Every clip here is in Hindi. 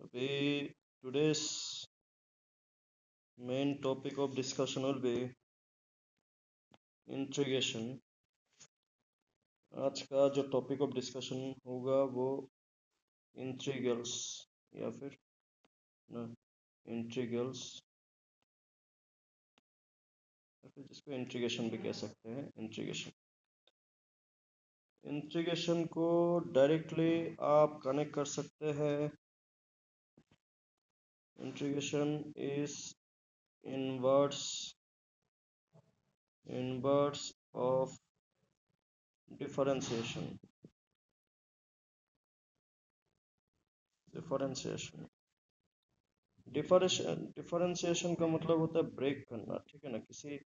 अभी today's main topic of discussion will be integration. आज का जो टॉपिक ऑफ डिस्कशन होगा वो इंट्रीगल्स या फिर ना इंट्रीगल्स या फिर जिसको इंट्रीगेशन भी कह सकते हैं। इंट्रीगेशन को डायरेक्टली आप कनेक्ट कर सकते हैं। Integration is inverse of differentiation. Differentiation differentiation का मतलब होता है ब्रेक करना, ठीक है ना। किसी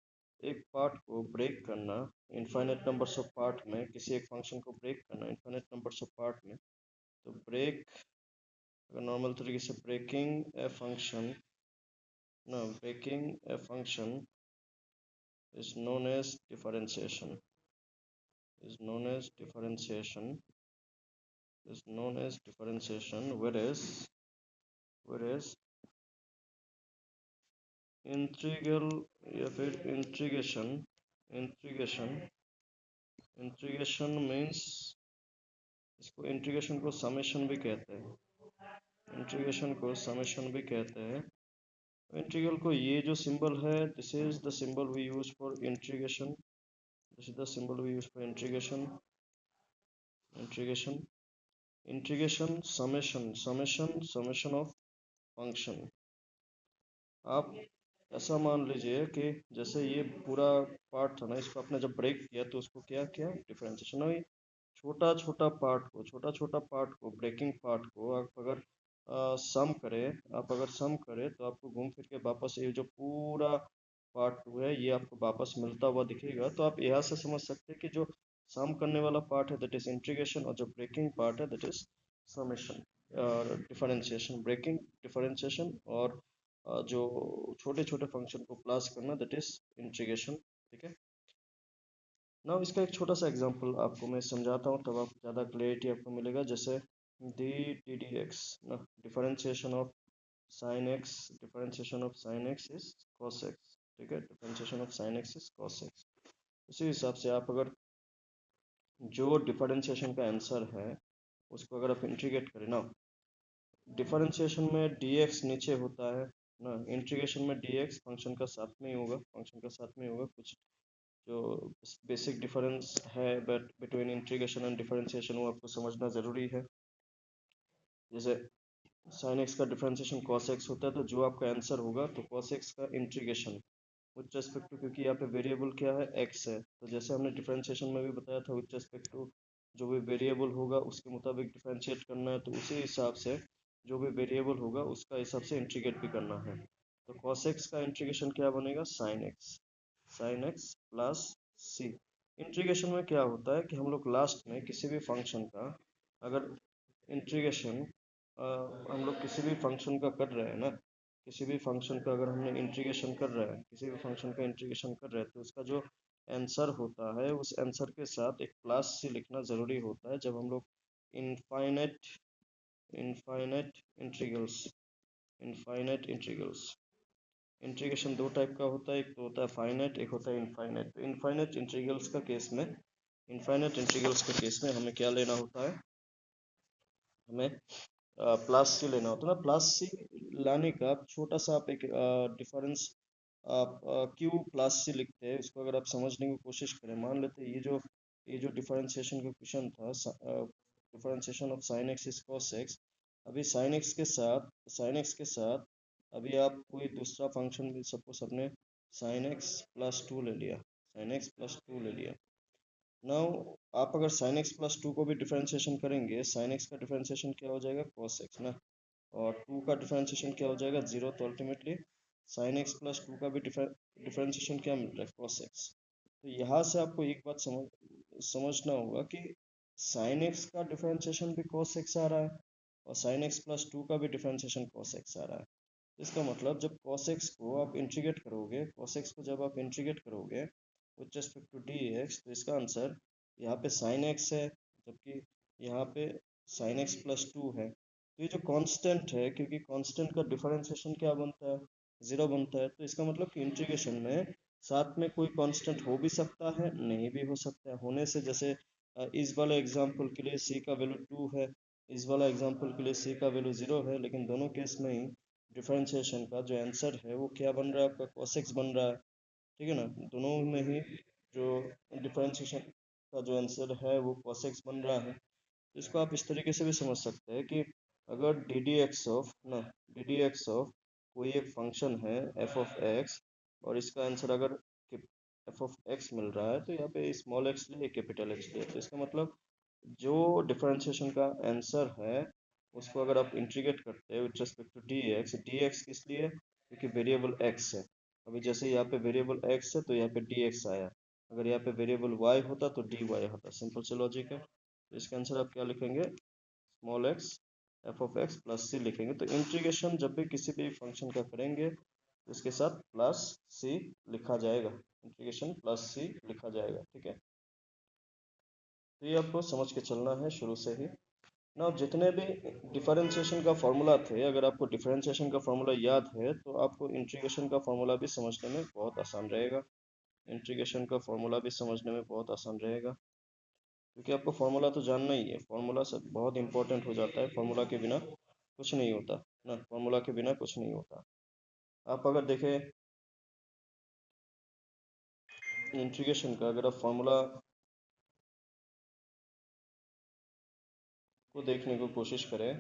एक पार्ट को ब्रेक करना इनफाइनाइट नंबर्स ऑफ पार्ट में, किसी एक फंक्शन को ब्रेक करना इनफाइनाइट नंबर्स ऑफ पार्ट में। तो ब्रेक, अगर नॉर्मल तरीके से breaking a function is known as differentiation is known as differentiation, whereas integral या फिर इंट्रीगेशन मीन्स, इसको इंट्रीगेशन को समेशन भी कहते हैं। इंटीग्रल को ये जो सिंबल है, this is the symbol we use for integration. Integration summation of function. आप ऐसा मान लीजिए कि जैसे ये पूरा पार्ट था ना, इसको आपने जब ब्रेक किया तो उसको क्या किया, डिफरेंशिएशन। अभी छोटा छोटा पार्ट को ब्रेकिंग पार्ट को आप अगर सम करें तो आपको घूम फिर के वापस ये जो पूरा पार्ट टू है ये आपको वापस मिलता हुआ दिखेगा। तो आप यहाँ से समझ सकते हैं कि जो सम करने वाला पार्ट है दैट इज इंटीग्रेशन, और जो ब्रेकिंग पार्ट है दैट इज समेशन और डिफरेंशिएशन। ब्रेकिंग, डिफरेंशिएशन और जो छोटे छोटे फंक्शन को प्लस करना दैट इज इंटीग्रेशन, ठीक है ना। इसका एक छोटा सा एग्जांपल आपको मैं समझाता हूँ, तब आप ज़्यादा क्लियरिटी आपको मिलेगा। जैसे डी टी डी एक्स ना, differentiation of sine x is cos x, ठीक है। Differentiation of sine x is cos x. उसी हिसाब से आप अगर जो डिफरेंशिएशन का आंसर है उसको अगर आप इंटीग्रेट करें ना, डिफरेंशिएशन में dx नीचे होता है ना, इंटीग्रेशन में dx फंक्शन का साथ में ही होगा। कुछ जो बेसिक डिफरेंस है but between integration and differentiation वो आपको समझना ज़रूरी है। जैसे साइन एक्स का डिफरेंशिएशन कॉस एक्स होता है, तो जो आपका आंसर होगा तो कॉस एक्स का इंटीग्रेशन विथ रेस्पेक्ट टू, क्योंकि यहाँ पे वेरिएबल क्या है, एक्स है, तो जैसे हमने डिफरेंशिएशन में भी बताया था विथ रेस्पेक्ट टू जो भी वेरिएबल होगा उसके मुताबिक डिफरेंशिएट करना है, तो उसी हिसाब से जो भी वेरिएबल होगा उसका हिसाब से इंटीग्रेट भी करना है। तो cos x का इंटीग्रेशन क्या बनेगा, sin x प्लस सी। इंटीग्रेशन में क्या होता है कि हम लोग लास्ट में किसी भी फंक्शन का अगर इंटीग्रेशन हम लोग किसी भी फंक्शन का कर रहे हैं ना, किसी भी फंक्शन का अगर हमने इंटीग्रेशन कर रहे हैं, किसी भी फंक्शन का इंटीग्रेशन कर रहे हैं, तो उसका जो आंसर होता है उस आंसर के साथ एक प्लस सी लिखना ज़रूरी होता है। जब हम लोग इनफाइनाइट इनफाइनाइट इंटीग्रल्स इंटीग्रेशन दो टाइप का होता है, एक तो होता है फाइनाइट, एक होता है इनफाइनाइट। तो इनफाइनाइट इंटीग्रल्स के केस में हमें क्या लेना होता है, हमें प्लस सी लेना होता है ना। प्लस सी लाने का छोटा सा आप एक डिफरेंस आप क्यों प्लस सी लिखते हैं उसको अगर आप समझने की कोशिश करें। मान लेते हैं ये जो डिफरेंशिएशन का क्वेश्चन था, differentiation of sine x is cos x. अभी साइन एक्स के साथ अभी आप कोई दूसरा फंक्शन भी सपोज अपने साइन एक्स प्लस टू ले लिया। नाउ आप अगर साइन एक्स प्लस टू को भी डिफरेंशिएशन करेंगे, साइन एक्स का डिफरेंशिएशन क्या हो जाएगा, कॉस एक्स ना, और टू का डिफरेंशिएशन क्या हो जाएगा, जीरो। तो ultimately sign X plus two का भी डिफरेंशिएशन क्या मिल रहा है, कॉस एक्स। तो यहाँ से आपको एक बात समझना होगा कि साइन एक्स का डिफरेंशिएशन भी कॉस एक्स आ रहा है और साइन एक्स प्लस टू का भी डिफरेंशिएशन कॉस एक्स आ रहा है। इसका मतलब जब cos x को आप इंटीग्रेट करोगे, विथ रिस्पेक्ट टू dx, तो इसका आंसर यहाँ पे sin x है, जबकि यहाँ पे sin x प्लस टू है। तो ये जो कांस्टेंट है, क्योंकि कांस्टेंट का डिफरेंशिएशन क्या बनता है, जीरो बनता है, तो इसका मतलब कि इंटीग्रेशन में साथ में कोई कांस्टेंट हो भी सकता है, नहीं भी हो सकता है। होने से जैसे इस वाले एग्जांपल के लिए सी का वैल्यू 2 है, इस वाला एग्जांपल के लिए सी का वैल्यू 0 है, लेकिन दोनों केस में ही डिफरेंशिएशन का जो आंसर है वो क्या बन रहा है, आपका cos x बन रहा है। ठीक है ना, दोनों में ही जो डिफरेंशिएशन का जो आंसर है वो cos x बन रहा है। इसको आप इस तरीके से भी समझ सकते हैं कि अगर डी डी एक्स ऑफ ना डी डी एक्स ऑफ कोई एक फंक्शन है एफ ऑफ एक्स, और इसका आंसर अगर एफ ऑफ एक्स मिल रहा है, तो यहाँ पे स्मॉल एक्स लिए कैपिटल एक्स लिए, तो इसका मतलब जो डिफरेंशिएशन का आंसर है उसको अगर आप इंटीग्रेट करते हैं with respect to D X किस लिए, क्योंकि वेरिएबल एक्स है। अभी जैसे यहाँ पे वेरिएबल एक्स है तो यहाँ पे डी एक्स आया, अगर यहाँ पे वेरिएबल वाई होता तो डी वाई होता, सिंपल से लॉजिक है। तो इसका आंसर आप क्या लिखेंगे, small X F of x plus C लिखेंगे। तो इंटीग्रेशन जब भी किसी भी फंक्शन का करेंगे तो उसके साथ प्लस सी लिखा जाएगा, इंटीग्रेशन प्लस सी लिखा जाएगा। ठीक है, तो ये आपको समझ के चलना है शुरू से ही ना। जितने भी डिफरेंशिएशन का फॉर्मूला थे, अगर आपको डिफरेंशिएशन का फॉर्मूला याद है तो आपको इंटीग्रेशन का फॉर्मूला भी समझने में बहुत आसान रहेगा, इंटीग्रेशन का फॉर्मूला भी समझने में बहुत आसान रहेगा, क्योंकि आपको फार्मूला तो जानना ही है। फार्मूला सब बहुत इंपॉर्टेंट हो जाता है, फार्मूला के बिना कुछ नहीं होता ना, फार्मूला के बिना कुछ नहीं होता। आप अगर देखें इंटीग्रेशन का, अगर आप फार्मूला को देखने को कोशिश करें,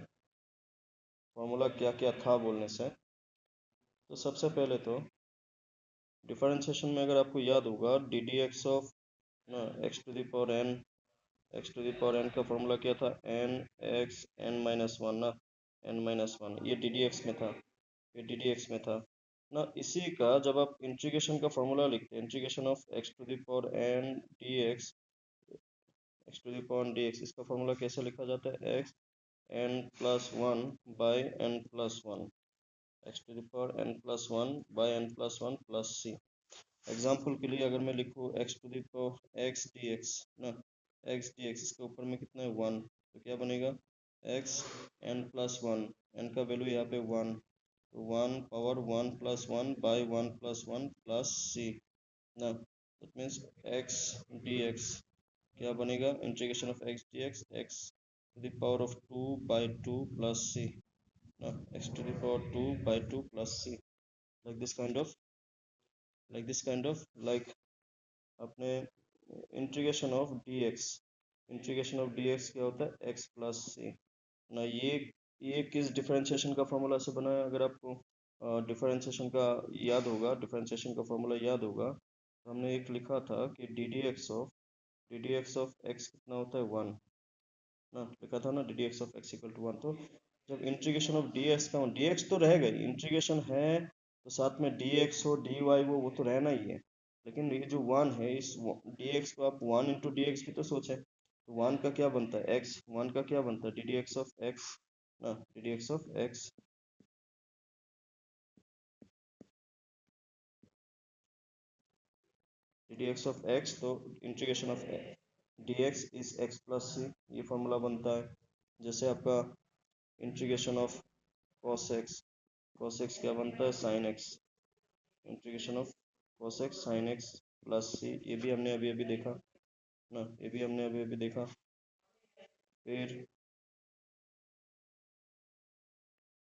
फार्मूला क्या क्या था बोलने से, तो सबसे पहले तो डिफरेंशिएशन में अगर आपको याद होगा डी डी एक्स ऑफ ना x to the power N, X to the power N का फॉर्मूला क्या था, N X N minus one ना, एन माइनस वन, ये डी डी एक्स में था, ये डी डी एक्स में था ना। इसी का जब आप इंटीग्रेशन का फॉर्मूला लिखते हैं, integration of X to the power N D X, X to the power D x, इसका फॉर्मूला कैसे लिखा जाता है, x N plus one by N plus one, X to the power N plus one by N plus one plus C. Example के लिए अगर मैं लिखूँ X to the power X D X ना, एक्स डी एक्स, इसके ऊपर में कितना है वन, तो क्या बनेगा X N plus one, N का वैल्यू यहाँ पे वन, तो one power one plus one by one plus one plus C ना, that means X D x क्या बनेगा, integration of X D X, X to the power of two by two plus C ना, x to the power two by two plus C, like this kind of, like this kind of, like अपने integration of D x, integration of D x क्या होता है एक्स प्लस सी ना। ये किस डिफरेंशिएशन का फॉर्मूला से बना है, अगर आपको डिफरेंशिएशन का याद होगा, डिफरेंशिएशन का फॉर्मूला याद होगा, तो हमने एक लिखा था कि D D x of X कितना होता है वन ना, लिखा था ना D D x of x equal to one. तो जब इंटीग्रेशन ऑफ डी एक्स का, डी एक्स तो रहेगा ही, इंटीग्रेशन है तो साथ में डी एक्स हो डी वाई वो तो रहना ही है, लेकिन ये जो वन है इस डी एक्स को आप वन इंटू डी एक्स भी तो सोचें, तो वन का क्या बनता है एक्स, वन का क्या बनता है D D x of x ना, D D x of X, D D x of X, तो integration of D x is X plus C, ये फॉर्मूला बनता है। जैसे आपका integration of cos X, cos X क्या बनता है sine X, integration of cos X sine X plus C, ये भी हमने अभी अभी देखा ना, ये भी हमने अभी अभी देखा। फिर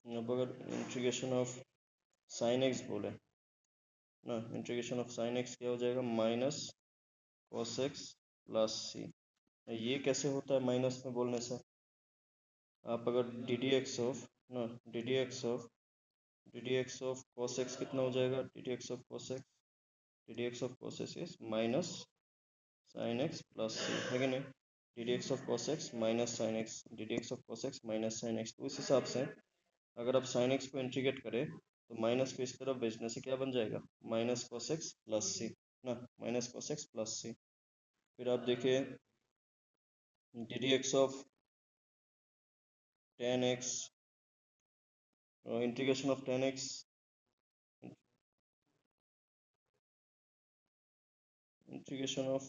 अब अगर इंटीग्रेशन ऑफ साइन एक्स बोले ना, इंटीग्रेशन ऑफ साइन एक्स क्या हो जाएगा minus cos X plus C. ये कैसे होता है माइनस में बोलने से, आप अगर डी डी एक्स ऑफ ना, D D x of, D D x of cos X कितना हो जाएगा, D D x of cos X, D D x of cos X is minus sine X plus C, है कि नहीं, D D x of cos x minus sine x, D D x of cos x minus sine X. तो उस हिसाब से अगर आप साइन एक्स को इंटीग्रेट करें तो माइनस को इस तरफ भेजने से क्या बन जाएगा minus cos X plus C ना, minus cos X plus C. फिर आप देखिए D D x of tan X, integration of tan X, integration of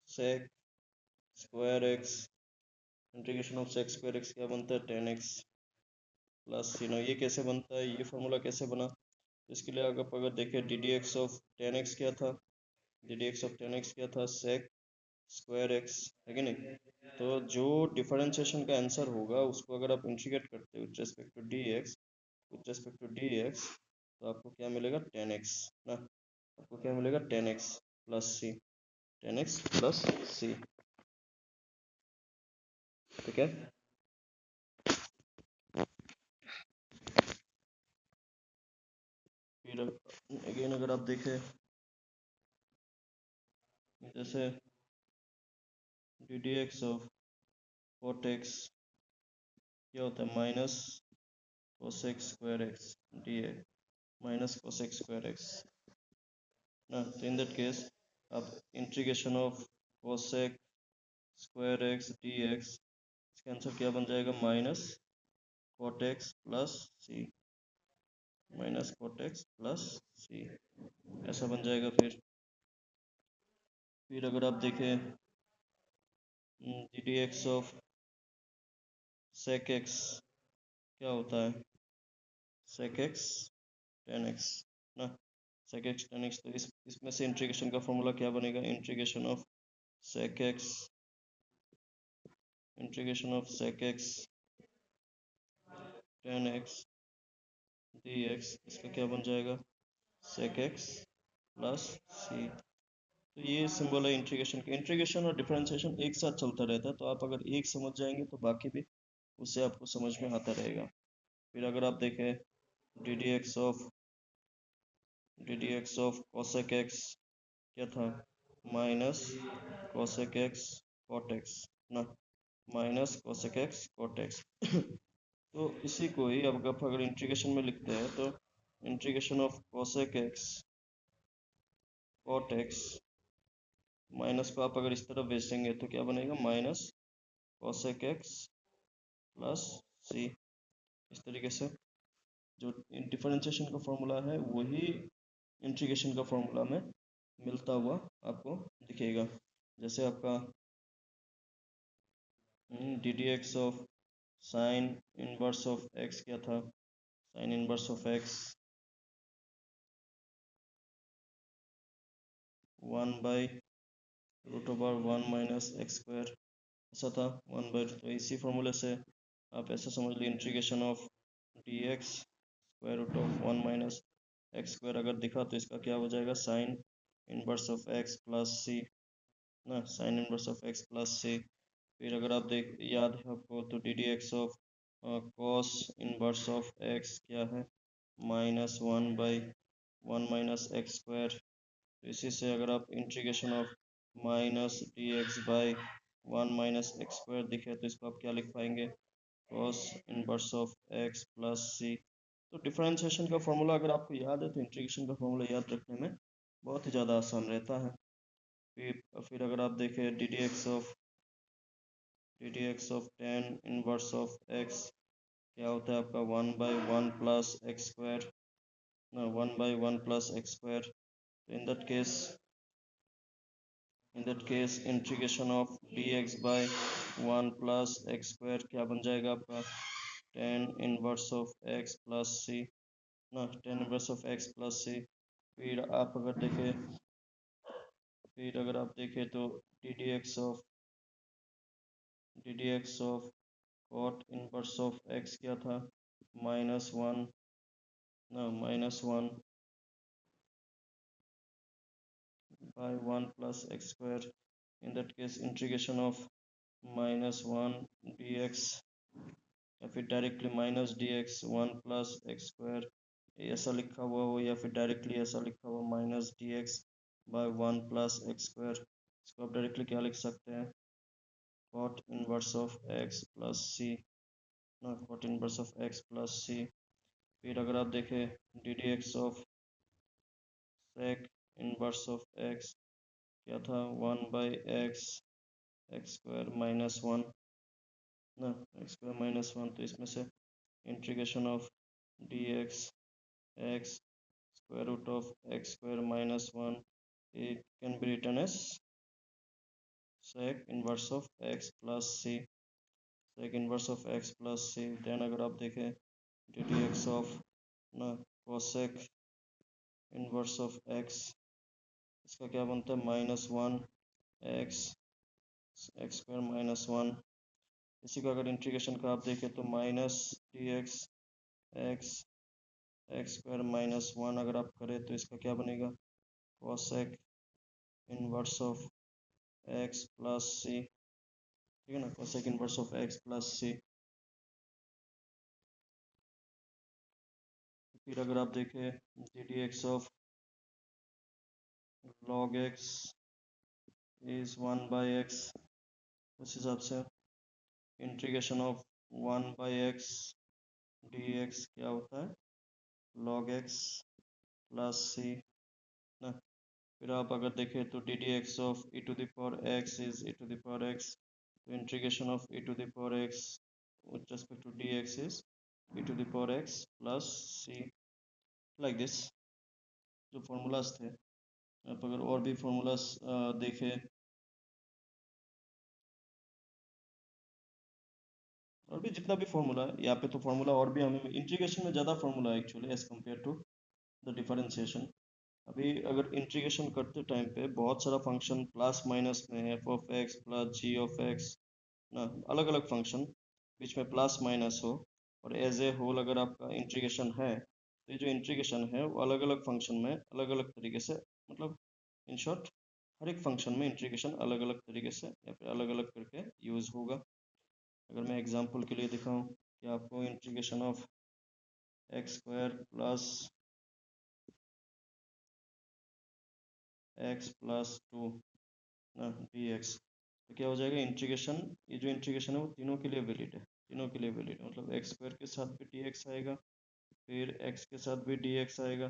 sec square X integration of sec square X क्या बनता है, 10x प्लस सी। ना ये कैसे बनता है, ये फॉर्मूला कैसे बना, इसके लिए अगर देखें D D x of 10x क्या था, D D x of 10x क्या था, सेक स्क्वायर एक्स, है कि नहीं। तो जो डिफरेंशिएशन का आंसर होगा उसको अगर आप इंटीग्रेट करते हो with respect to D X, with respect to D x, तो आपको क्या मिलेगा, 10x ना, आपको क्या मिलेगा, 10x प्लस सी, 10x प्लस सी, ठीक है। फिर अगेन अगर आप देखें, जैसे d D x of cot x क्या होता है, minus cosec square x D x, minus cosec square x ना। तो इन दैट केस आप integration of cosec square x D x, इसका आंसर क्या बन जाएगा, minus cot x plus c, minus cot x plus c, ऐसा बन जाएगा। फिर अगर आप देखें D D x of sec x क्या होता है, सेक एक्स टेन एक्स ना, सेक एक्स टेन एक्स। तो इसमें से इंटीग्रेशन का फॉर्मूला क्या बनेगा, integration of sec x, integration of sec x tan x D x, इसका क्या बन जाएगा, सेक एक्स प्लस सी। तो ये सिंबल है इंटीग्रेशन का। इंटीग्रेशन और डिफरेंशिएशन एक साथ चलता रहता है, तो आप अगर एक समझ जाएंगे तो बाकी भी उससे आपको समझ में आता रहेगा। फिर अगर आप देखें D D x of, D D x of cosec X क्या था, minus cosec x cot X ना, minus cosec x cot X. तो इसी को ही अब आप अगर इंटीग्रेशन में लिखते हैं तो integration of cosec x cot x, minus को आप अगर इस तरफ भेज देंगे तो क्या बनेगा, माइनस कोसेक एक्स प्लस सी। इस तरीके से जो डिफरेंशिएशन का फॉर्मूला है वही इंटीग्रेशन का फॉर्मूला में मिलता हुआ आपको दिखेगा। जैसे आपका D D x of sine inverse of X क्या था, sign inverse of x 1/√1 minus X square, ऐसा था 1/। तो इसी फॉर्मूले से आप ऐसा समझ लीजिए integration of D X square root of 1 minus X square अगर दिखा तो इसका क्या हो जाएगा, sine inverse of x plus C ना, sine inverse of x plus C. फिर अगर आप देख याद है आपको तो D D x of cos inverse of X क्या है, -1/1 माइनस एक्स स्क्वायर। तो इसी से अगर आप integration of minus D x by 1 minus X square दिखे तो इसको आप क्या लिख पाएंगे, cos inverse of x plus C. तो डिफरेंशिएशन का फॉर्मूला अगर आपको याद है तो इंटीग्रेशन का फॉर्मूला याद रखने में बहुत ही ज़्यादा आसान रहता है। फिर अगर आप देखें D D x of ten inverse of X क्या होता है आपका, 1/1 प्लस एक्स स्क्वायर ना, 1/1 plus x square. In that case integration of D x by 1 plus x square क्या बन जाएगा आपका, tan inverse of x plus C ना, tan inverse of x plus C. फिर आप अगर देखें, फिर अगर आप देखें तो D D x of cot inverse of X क्या था, -1 ना, -1/1 plus x square. In that case integration of -1 D X या फिर directly minus D x 1 plus x square ऐसा लिखा हुआ हो, या फिर डायरेक्टली ऐसा लिखा हुआ -dx/1 प्लस एक्स स्क्वायर। इसको आप डायरेक्टली क्या लिख सकते हैं, cot inverse of x plus C ना, cot inverse of x plus C. फिर अगर आप देखें D D x of sec inverse of X क्या था, 1/x एक्स स्क्वायर -1 ना, एक्स स्क्वायर -1। तो इसमें से integration of D X x square root of x square -1, it can be written as sec inverse of x plus c। Sec inverse of x plus c. Then अगर आप देखें डी डी एक्स ऑफ ना कोसेक इनवर्स ऑफ एक्स, इसका क्या बनता है -1 एक्स एक्स स्क्वायर -1। इसी का अगर इंटीग्रेशन का आप देखें तो minus D X X X square -1 अगर आप करें तो इसका क्या बनेगा cosec inverse of x plus C, ठीक है ना, cosec inverse of x plus C. फिर अगर आप देखें D D x of log X is 1/x, उस हिसाब से integration of 1/x D x क्या होता है लॉग एक्स प्लस सी ना। फिर आप अगर देखें तो D D x of E to the power X is E to the power X, तो integration of E to the power X with respect to D x is E to the power X plus C, like this. जो फार्मूलाज थे, आप अगर और भी फार्मूलाज देखें, और भी जितना भी फार्मूला है यहाँ पे, तो फार्मूला और भी हमें इंटीग्रेशन में ज़्यादा फार्मूला है actually as compare to the differentiation. अभी अगर इंटीग्रेशन करते टाइम पे बहुत सारा फंक्शन प्लस माइनस में, f of x plus g of x ना, अलग अलग फंक्शन बीच में प्लस माइनस हो, और एज ए होल अगर आपका इंटीग्रेशन है, तो ये जो इंटीग्रेशन है वो अलग अलग फंक्शन में अलग अलग तरीके से, मतलब इन शॉर्ट हर एक फंक्शन में इंटीग्रेशन अलग अलग तरीके से या फिर अलग अलग करके यूज़ होगा। अगर मैं एग्जांपल के लिए दिखाऊं कि आपको integration of x square plus x plus 2 ना डी एक्स, तो क्या हो जाएगा इंटीग्रेशन, ये जो इंटीग्रेशन है वो तीनों के लिए वैलिड है, तीनों के लिए वैलिड है, मतलब एक्स स्क्वायर के साथ भी डी एक्स आएगा, फिर एक्स के साथ भी डी एक्स आएगा,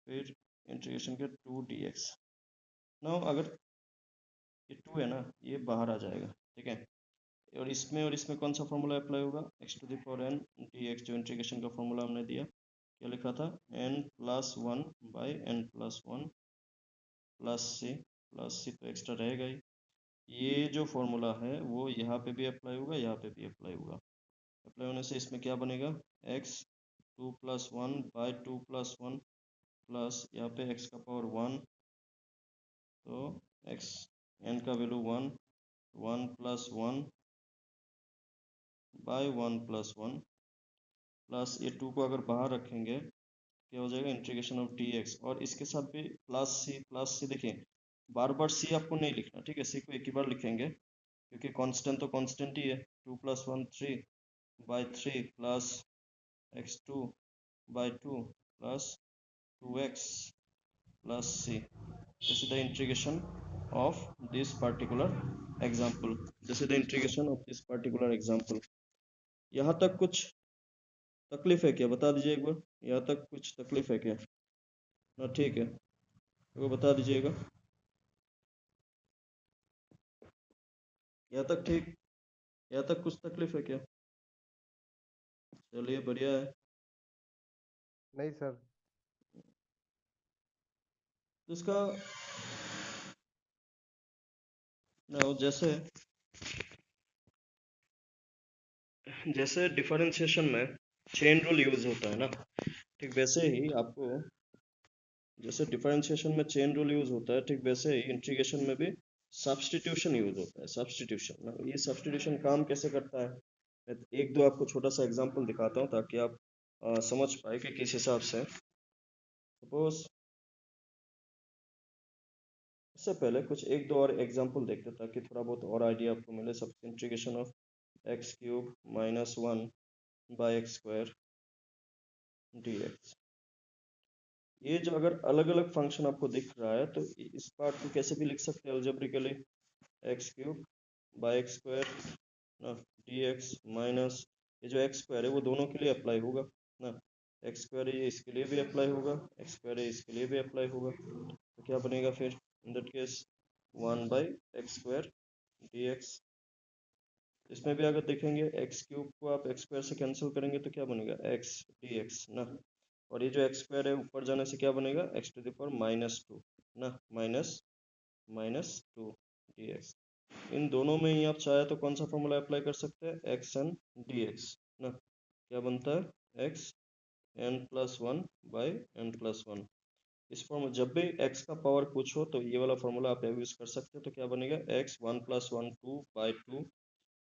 फिर इंटीग्रेशन के 2 डी एक्स। ना अगर ये 2 है ना, ये बाहर आ जाएगा, ठीक है, और इसमें कौन सा फॉर्मूला अप्लाई होगा, x to the power N D x, जो इंटीग्रेशन का फॉर्मूला हमने दिया, क्या लिखा था, n+1/n+1 प्लस सी तो एक्स्ट्रा रहेगा ही। ये जो फॉर्मूला है वो यहाँ पे भी अप्लाई होगा, यहाँ पे भी अप्लाई होगा। अप्लाई होने से इसमें क्या बनेगा, x 2+1/2+1 प्लस यहाँ पे x का पावर 1, तो x n का वैल्यू 1, 1+1/1+1 प्लस ये 2 को अगर बाहर रखेंगे क्या हो जाएगा इंटीग्रेशन ऑफ डी एक्स, और इसके साथ भी प्लस सी देखिए, बार बार सी आपको नहीं लिखना, ठीक है, सी को एक ही बार लिखेंगे क्योंकि कांस्टेंट तो कांस्टेंट ही है, 2+1 3/3 plus x2/2 plus 2x plus c. This is the integration of this particular example, this is the integration of this particular example. यहाँ तक कुछ तकलीफ है क्या, बता दीजिए एक बार, यहाँ तक कुछ तकलीफ है क्या ना, ठीक है, वो बता दीजिएगा, यहाँ तक ठीक, यहाँ तक कुछ तकलीफ है क्या, चलिए बढ़िया है। नहीं सर। तो इसका ना जैसे जैसे डिफरेंशिएशन में चेन रूल यूज होता है ना, ठीक वैसे ही आपको, जैसे डिफरेंशिएशन में चेन रूल यूज होता है, ठीक वैसे ही इंटीग्रेशन में भी सब्स्टिट्यूशन यूज होता है, सब्स्टिट्यूशन ना। ये सब्स्टिट्यूशन काम कैसे करता है, मैं एक दो आपको छोटा सा एग्जांपल दिखाता हूँ ताकि आप समझ पाए कि किस हिसाब से। सपोज इससे पहले कुछ एक दो और एग्जांपल देखते हैं ताकि थोड़ा बहुत और आइडिया आपको मिले। सब integration of x³ -1/x² dx, ये जो अगर अलग अलग फंक्शन आपको दिख रहा है तो इस पार्ट को कैसे भी लिख सकते हैं अलजेब्रिकली, x³ ना dx माइनस ये जो x² है वो दोनों के लिए अप्लाई होगा ना, x² ये इसके लिए भी अप्लाई होगा, x² ये इसके लिए भी अप्लाई होगा, तो क्या बनेगा फिर इन दैट केस 1/x² dx। इसमें भी अगर देखेंगे x³ को आप x² से कैंसिल करेंगे तो क्या बनेगा x dx ना, और ये जो x² है ऊपर जाने से क्या बनेगा x⁻² -2 ना, माइनस -2 dx। इन दोनों में ही आप चाहे तो कौन सा फॉर्मूला अप्लाई कर सकते हैं, एक्स एन डी एक्स ना। क्या बनता है, x N plus one by N plus one. इस फॉर्म जब भी x का पावर पूछो तो ये वाला फॉर्मूला आप यूज कर सकते हो। तो क्या बनेगा, x one plus one two by two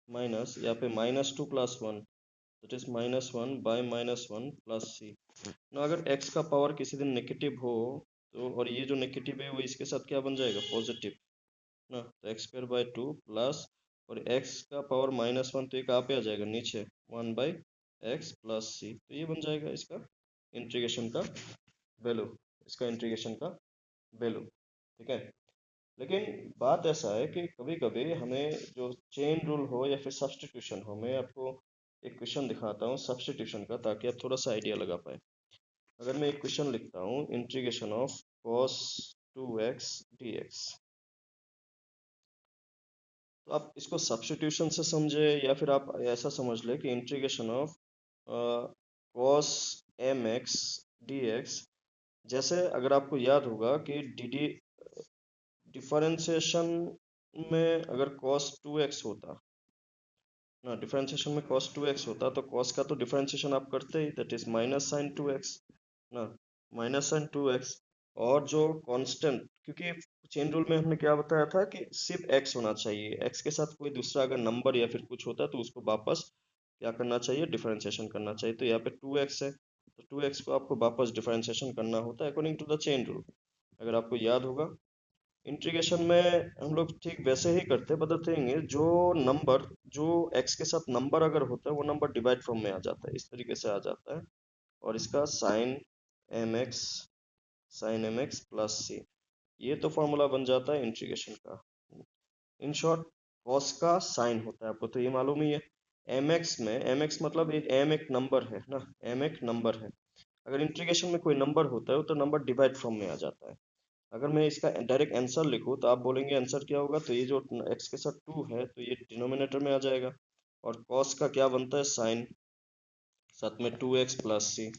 minus यहाँ पे minus two plus one, that is minus one by minus one plus C ना। अगर x का पावर किसी दिन नेगेटिव हो तो, और ये जो नेगेटिव है वो इसके साथ क्या बन जाएगा, पॉजिटिव ना। तो x square by two plus, और x का पावर माइनस वन तो ये कहाँ पे आ जाएगा, नीचे, one by x plus C. तो ये बन जाएगा इसका इंटीग्रेशन का वैल्यू, इसका इंटीग्रेशन का वैल्यू, ठीक है। लेकिन बात ऐसा है कि कभी कभी हमें जो चेन रूल हो या फिर सब्स्टिट्यूशन हो, मैं आपको एक क्वेश्चन दिखाता हूँ सब्स्टिट्यूशन का, ताकि आप थोड़ा सा आइडिया लगा पाए। अगर मैं एक क्वेश्चन लिखता हूँ, integration of cos 2x dx, तो आप इसको सब्स्टिट्यूशन से समझे या फिर आप ऐसा समझ ले कि integration of cos mx dx। जैसे अगर आपको याद होगा कि डी डी डिफरेंशिएशन में अगर cos 2x होता ना, डिफरेंशिएशन में cos 2x होता तो cos का तो डिफरेंशिएशन आप करते ही, that is minus sine 2x ना, माइनस साइन 2x। और जो कांस्टेंट, क्योंकि चेन रूल में हमने क्या बताया था कि सिर्फ x होना चाहिए, x के साथ कोई दूसरा अगर नंबर या फिर कुछ होता है तो उसको वापस क्या करना चाहिए, डिफरेंशिएशन करना चाहिए। तो यहाँ पे 2x है, तो 2x को आपको वापस डिफरेंशिएशन करना होता है according to the chain rule, अगर आपको याद होगा। इंटीग्रेशन में हम लोग ठीक वैसे ही करते हैं, बट द थिंग इज जो नंबर, जो x के साथ नंबर अगर होता है वो नंबर डिवाइड फॉर्म में आ जाता है, इस तरीके से आ जाता है। और इसका sign M x plus C, ये तो फॉर्मूला बन जाता है इंटीग्रेशन का। इन शॉर्ट, कॉस का साइन होता है, आपको तो ये मालूम ही है। एम एक्स में, एम एक्स मतलब एम एक नंबर है ना, एम एक नंबर है। अगर इंटीग्रेशन में कोई नंबर होता है तो नंबर डिवाइड फॉर्म में आ जाता है। अगर मैं इसका डायरेक्ट आंसर लिखूं तो आप बोलेंगे आंसर क्या होगा, तो ये जो x के साथ 2 है तो ये डिनोमिनेटर में आ जाएगा, और cos का क्या बनता है, साइन, साथ में 2x प्लस सी।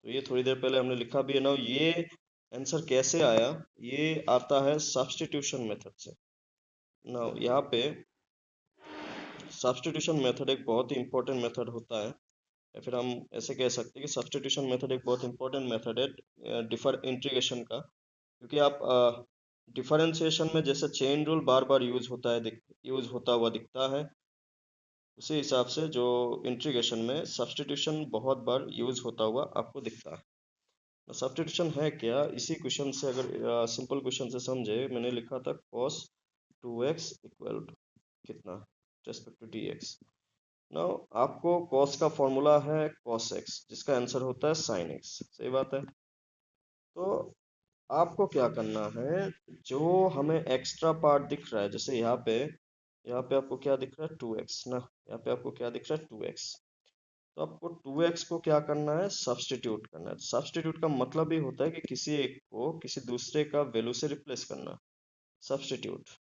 तो ये थोड़ी देर पहले हमने लिखा भी है ना। ये आंसर कैसे आया, ये आता है सब्स्टिट्यूशन मेथड से ना। यहाँ पे सब्स्टिट्यूशन मेथड एक बहुत ही इंपॉर्टेंट मेथड होता है, या फिर हम ऐसे कह सकते हैं कि सब्स्टिट्यूशन मेथड एक बहुत इंपॉर्टेंट मेथड है डिफर इंटीग्रेशन का। क्योंकि आप डिफरेंशिएशन में जैसे चेन रूल बार बार यूज होता है, यूज होता हुआ दिखता है, उसी हिसाब से जो इंटीग्रेशन में सब्स्टिट्यूशन बहुत बार यूज होता हुआ आपको दिखता है। सब्स्टिट्यूशन है क्या, इसी क्वेश्चन से अगर सिंपल क्वेश्चन से समझे, मैंने लिखा था cos 2x इक्वल टू कितना, रेस्पेक्ट टू dx। नाउ आपको cos का फॉर्मूला है cos x, जिसका आंसर होता है sin x, सही बात है। तो आपको क्या करना है, जो हमें एक्स्ट्रा पार्ट दिख रहा है, जैसे यहाँ पे आपको क्या दिख रहा है, 2x ना, यहाँ पे आपको क्या दिख रहा है, 2x। तो आपको 2x को क्या करना है, सब्स्टिट्यूट करना है। सब्स्टिट्यूट का मतलब ही होता है कि किसी एक को किसी दूसरे का वैल्यू से रिप्लेस करना, सब्स्टिट्यूट।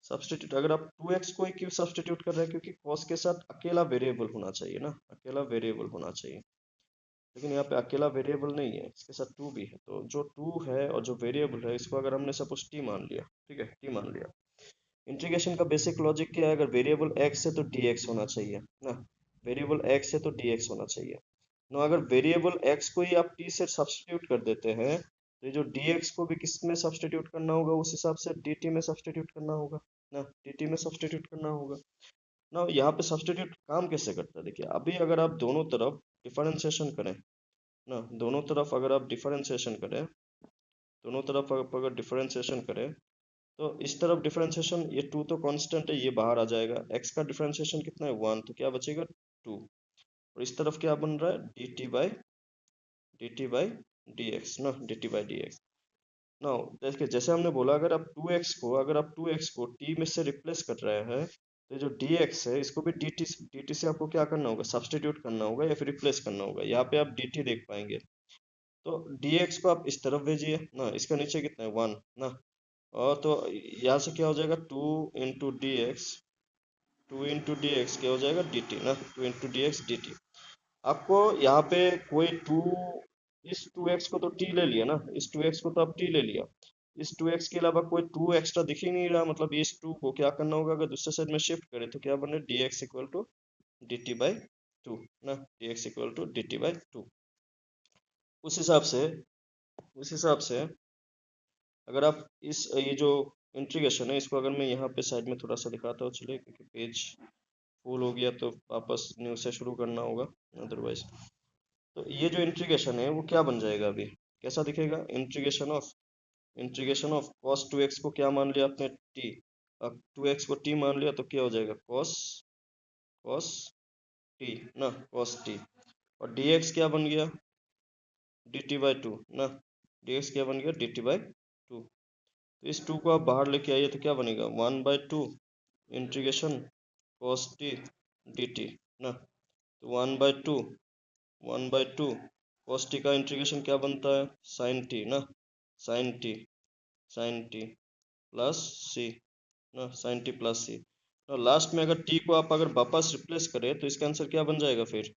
सब्स्टिट्यूट, अगर आप 2x को ही क्यों सब्स्टिट्यूट कर रहे हैं, क्योंकि cos के साथ अकेला वेरिएबल होना चाहिए ना, अकेला वेरिएबल होना चाहिए। लेकिन यहाँ पे अकेला वेरिएबल नहीं है, इसके साथ टू भी है। तो जो टू है और जो वेरिएबल है, इसको अगर हमने सपोज टी मान लिया, ठीक है, टी मान लिया। इंटीग्रेशन का बेसिक लॉजिक क्या है, अगर वेरिएबल x है तो dx होना चाहिए ना, वेरिएबल x है तो dx होना चाहिए ना। अगर वेरिएबल x को ही आप t से सब्स्टिट्यूट कर देते हैं, तो ये जो dx को भी किस में सब्स्टिट्यूट करना होगा, उस हिसाब से dt में सब्स्टिट्यूट करना होगा ना, dt में सब्स्टिट्यूट करना होगा ना। यहाँ पे सब्स्टिट्यूट काम कैसे करता है, देखिए, अभी अगर आप दोनों तरफ डिफरेंशिएशन करें ना, दोनों तरफ अगर आप डिफरेंशिएशन करें, दोनों तरफ आप अगर डिफरेंशिएशन करें, तो इस तरफ डिफरेंशिएशन, ये टू तो कांस्टेंट है, ये बाहर आ जाएगा। x का डिफरेंशिएशन कितना है, वन, तो क्या बचेगा, टू। और इस तरफ क्या बन रहा है, dt बाई dx ना, dt बाई dx। नाउ देखिए, जैसे हमने बोला, अगर आप 2x को t में से रिप्लेस कर रहे हैं, तो ये जो dx है इसको भी dt से आपको क्या करना होगा, सब्स्टिट्यूट करना होगा या फिर रिप्लेस करना होगा। यहाँ पे आप dt देख पाएंगे, तो dx को आप इस तरफ भेजिए ना, इसका नीचे कितना है, वन ना। और तो यहाँ से क्या हो जाएगा, टू इंटू डी एक्स क्या हो जाएगा, डी टी ना, two into d x D T. आपको यहाँ पे कोई टू, इस टू एक्स को तो टी ले लिया ना, इस टू एक्स को तो आप टी ले लिया। इस 2x के अलावा कोई 2 एक्स्ट्रा दिख ही नहीं रहा, मतलब इस 2 को क्या करना होगा, अगर दूसरे साइड में शिफ्ट करें तो क्या बने, dx equal to dt by 2 ना, dx equal to dt by 2। उस हिसाब से अगर आप इस ये जो इंटीग्रेशन है इसको अगर मैं यहाँ पे साइड में थोड़ा सा दिखाता हूँ, चलिए, क्योंकि पेज फुल हो गया तो वापस न्यू से शुरू करना होगा अदरवाइज। तो ये जो इंटीग्रेशन है वो क्या बन जाएगा, अभी कैसा दिखेगा, इंटीग्रेशन ऑफ cos 2x को क्या मान लिया आपने, t। अब 2x को t मान लिया तो क्या हो जाएगा, cos t ना, cos t। और dx क्या बन गया, dt बाई 2 ना, dx क्या बन गया, dt बाई 2। तो इस 2 को आप बाहर लेके आइए तो क्या बनेगा, 1/2 इंटीग्रेशन cos t dt ना। तो 1/2 cos t का इंटीग्रेशन क्या बनता है, sin t ना, sin t प्लस c ना, sin t प्लस c। तो लास्ट में अगर t को आप अगर वापस रिप्लेस करें तो इसका आंसर क्या बन जाएगा, फिर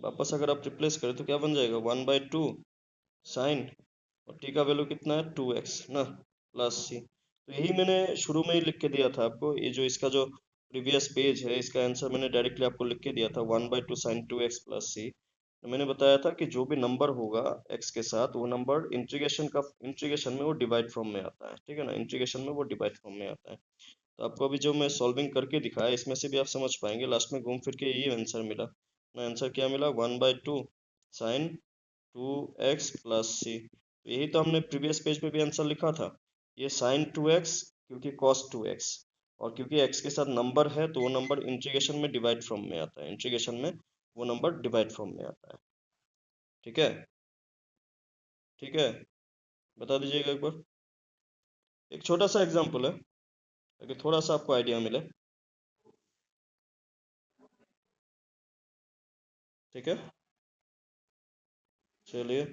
वापस अगर आप रिप्लेस करें तो क्या बन जाएगा, 1/2 साइन, और टी का वैल्यू कितना है, 2x ना, प्लस सी। तो यही मैंने शुरू में ही लिख के दिया था आपको, ये जो इसका जो प्रीवियस पेज है इसका आंसर मैंने डायरेक्टली आपको लिख के दिया था, 1/2 साइन 2x प्लस सी। तो मैंने बताया था कि जो भी नंबर होगा x के साथ वो नंबर इंटीग्रेशन में वो डिवाइड फॉर्म में आता है, ठीक है ना, इंटीग्रेशन में वो डिवाइड फॉर्म में आता है। तो आपको अभी जो मैं सॉल्विंग करके दिखाया इसमें से भी आप समझ पाएंगे, लास्ट में घूम फिर के यही आंसर मिला ना। आंसर क्या मिला, 1/2 साइन 2x प्लस सी। यही तो हमने प्रीवियस पेज पे भी आंसर लिखा था, ये साइन 2x क्योंकि cos 2x, और क्योंकि x के साथ नंबर है तो वो नंबर इंटीग्रेशन में डिवाइड फॉर्म में आता है, इंटीग्रेशन में वो नंबर डिवाइड फॉर्म में आता है। ठीक है, ठीक है, बता दीजिएगा एक बार। एक छोटा सा एग्जांपल है ताकि थोड़ा सा आपको आइडिया मिले। ठीक है, चलिए।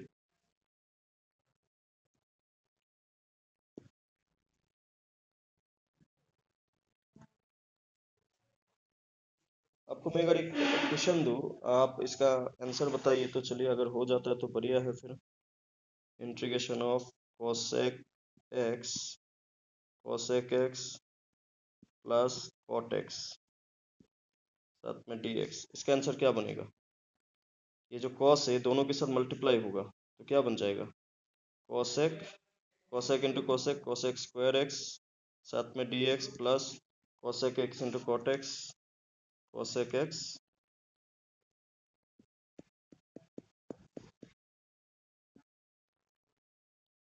आपको मैं अगर एक क्वेश्चन दूँ, आप इसका आंसर बताइए तो चलिए, अगर हो जाता है तो बढ़िया है। फिर integration of cosec x plus cot x साथ में dx, इसका आंसर क्या बनेगा, ये जो cos है दोनों के साथ मल्टीप्लाई होगा तो क्या बन जाएगा, cosec cosec into cosec cosec square x साथ में dx plus cosec x into cot x cosec x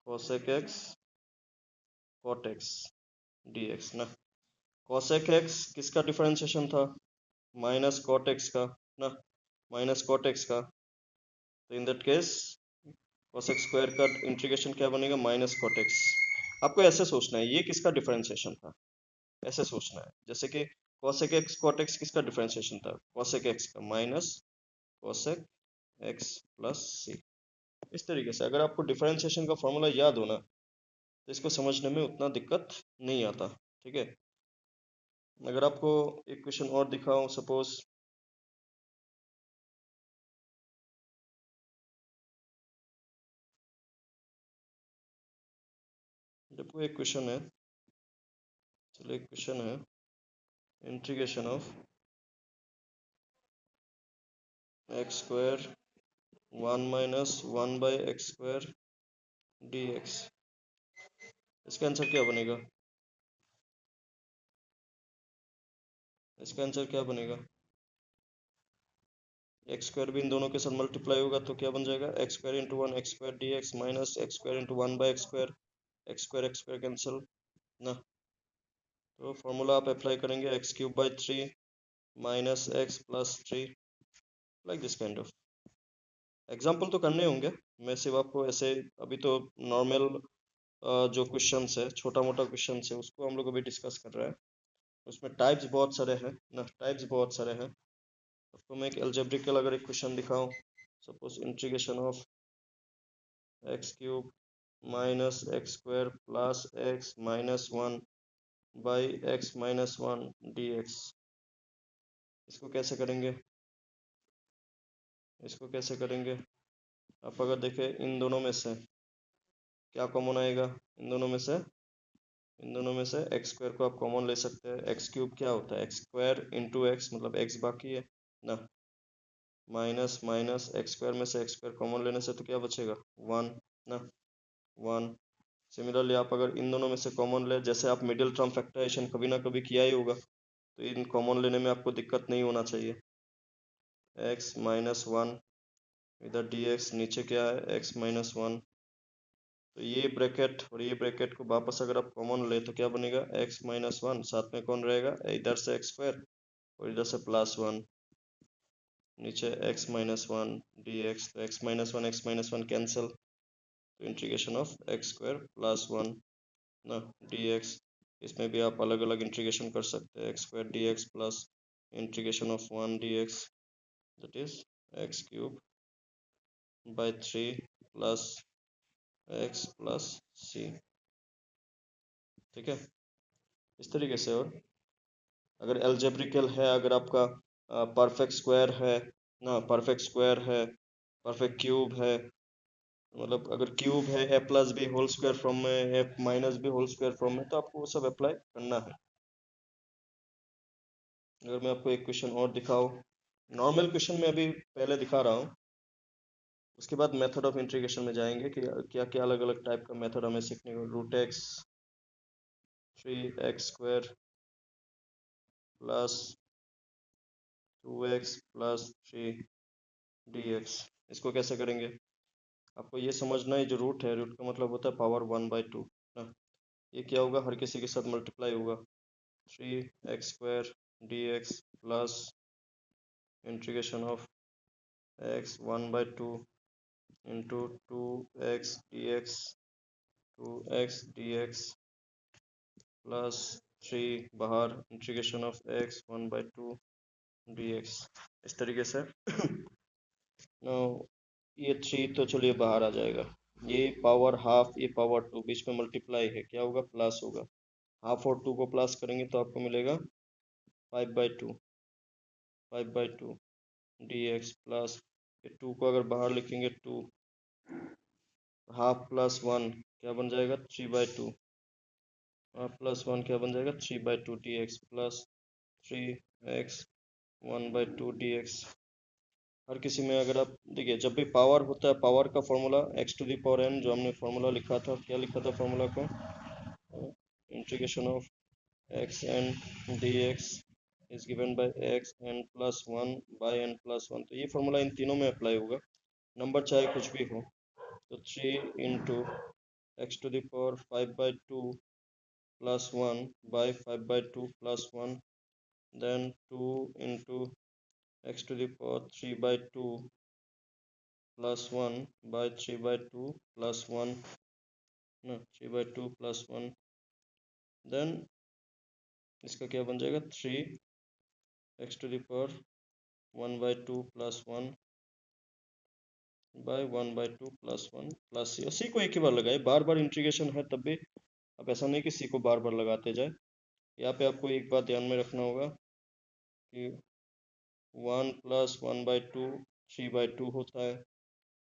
cosec x cot x dx ना। cosec x किसका डिफरेंशिएशन था, माइनस cot x का ना, माइनस cot x का। तो in that case cosec square का इंटीग्रेशन क्या बनेगा, माइनस cot x। आपको ऐसे सोचना है ये किसका डिफरेंशिएशन था, ऐसे सोचना है जैसे कि cosec x cot x किसका डिफरेंशिएशन था, cosec x का minus cosec x plus c। इस तरीके से अगर आपको डिफरेंशिएशन का फॉर्मूला याद हो ना तो इसको समझने में उतना दिक्कत नहीं आता। ठीक है, अगर आपको एक क्वेश्चन और दिखाऊं, सपोज जब कोई एक क्वेश्चन है, चलिए एक क्वेश्चन है, integration of x square 1 - 1/x² dx, इसका आंसर क्या बनेगा, इसका आंसर क्या बनेगा, एक्स स्क्वायर भी इन दोनों के साथ मल्टीप्लाई होगा तो क्या बन जाएगा, x square into 1 x² dx minus X square into 1/x², x square cancel ना। तो फॉर्मूला आप अप्लाई करेंगे, x³/3 minus x plus 3, like this kind of. Example तो करने होंगे, मैं सिर्फ आपको ऐसे अभी तो नॉर्मल जो क्वेश्चन है, छोटा मोटा क्वेश्चन है, उसको हम लोग अभी डिस्कस कर रहे हैं। उसमें टाइप्स बहुत सारे हैं ना, टाइप्स बहुत सारे हैं। आपको मैं एक एल्जेब्रिकल अगर एक क्वेश्चन दिखाऊं, suppose integration of x³ minus x² plus x minus 1 by x minus 1 dx, इसको कैसे करेंगे, इसको कैसे करेंगे। आप अगर देखें इन दोनों में से क्या कॉमन आएगा इन दोनों में से? इन दोनों में से एक्स स्क्वायर को आप कॉमन ले सकते हैं। एक्स क्यूब क्या होता है? एक्स स्क्वायर इंटू एक्स, मतलब एक्स बाकी है ना, माइनस माइनस एक्स स्क्वायर में से एक्स स्क्वायर कॉमन लेने से तो क्या बचेगा? वन ना, वन। सिमिलरली आप अगर इन दोनों में से कॉमन ले, जैसे आप मिडिल टर्म फैक्टराइजेशन कभी ना कभी किया ही होगा, तो इन कॉमन लेने में आपको दिक्कत नहीं होना चाहिए। एक्स माइनस वन, इधर डी एक्स, नीचे क्या है? X minus one. तो ये ब्रैकेट और ये ब्रैकेट को वापस अगर आप कॉमन ले तो क्या बनेगा? एक्स माइनस वन, साथ में कौन रहेगा? इधर से एक्स स्क्वायर और इधर से प्लस वन, नीचे x minus one d x. तो एक्स माइनस वन कैंसिल, तो integration of x square plus one ना डी एक्स। इसमें भी आप अलग अलग इंटीग्रेशन कर सकते हैं। X square d x plus integration of one d x, that is x cube by three plus x plus C. ठीक है, इस तरीके से। और अगर एल्जेब्रिकल है, अगर आपका परफेक्ट स्क्वायर है ना, परफेक्ट स्क्वायर है, परफेक्ट क्यूब है, मतलब अगर क्यूब है A plus B whole square form में, A minus B whole square form में, तो आपको वो सब अप्लाई करना है। अगर मैं आपको एक क्वेश्चन और दिखाऊं, नॉर्मल क्वेश्चन में अभी पहले दिखा रहा हूँ, उसके बाद मेथड ऑफ इंटीग्रेशन में जाएंगे कि क्या क्या अलग अलग टाइप का मेथड हमें सीखने को। Root x three x square plus two x plus three d x, इसको कैसे करेंगे? आपको ये समझना है, जो रूट है, रूट का मतलब होता है पावर वन बाई टू ना। ये क्या होगा? हर किसी के साथ मल्टीप्लाई होगा। Three x square d x plus integration of x one by two into two x D x, two x D x plus three, बाहर integration of x one by two D x, इस तरीके से। Now, ये थ्री तो चलिए बाहर आ जाएगा, ये पावर हाफ, ये पावर टू, बीच में मल्टीप्लाई है, क्या होगा? प्लस होगा। हाफ और टू को प्लस करेंगे तो आपको मिलेगा five by to, five by two D x plus, ये टू को अगर बाहर लिखेंगे टू, हाफ प्लस वन क्या बन जाएगा? Three by two. Half plus one क्या बन जाएगा? Three by two D x plus three x one by two D x. हर किसी में अगर आप देखिए, जब भी पावर होता है, पावर का formula x to the power n, जो हमने फॉर्मूला लिखा था, क्या लिखा था फॉर्मूला को? Integration of x n D x is given by x N plus one by n plus one. तो ये फॉर्मूला इन तीनों में अप्लाई होगा, नंबर चाहे कुछ भी हो। तो three into x to the power five by two plus one by five by two plus one, then two into x to the power three by two plus one by three by two plus one ना, three by two plus one, then इसका क्या बन जाएगा? Three x to the power one by two plus one by one by two plus one plus C. और सी को एक ही बार लगाए, बार बार इंटीग्रेशन है तब भी अब ऐसा नहीं कि सी को बार बार लगाते जाए। यहाँ पे आपको एक बात ध्यान में रखना होगा कि one plus one by to three by to होता है,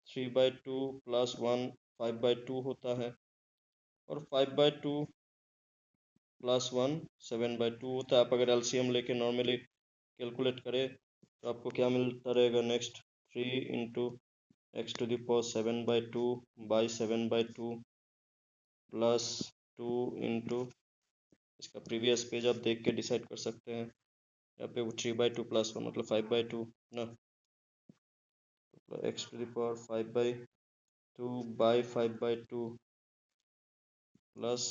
three by two plus one five by to होता है, और five by two plus one seven by to होता है। आप अगर एलसीएम लेके नॉर्मली कैलकुलेट करें तो आपको क्या मिलता रहेगा? Next three into x to the power seven by two by seven by two plus two into, इसका प्रीवियस पेज आप देख के डिसाइड कर सकते हैं। यहाँ पे वो three by two plus one मतलब फाइव बाई टू ना, x to the power five by two by five by two plus,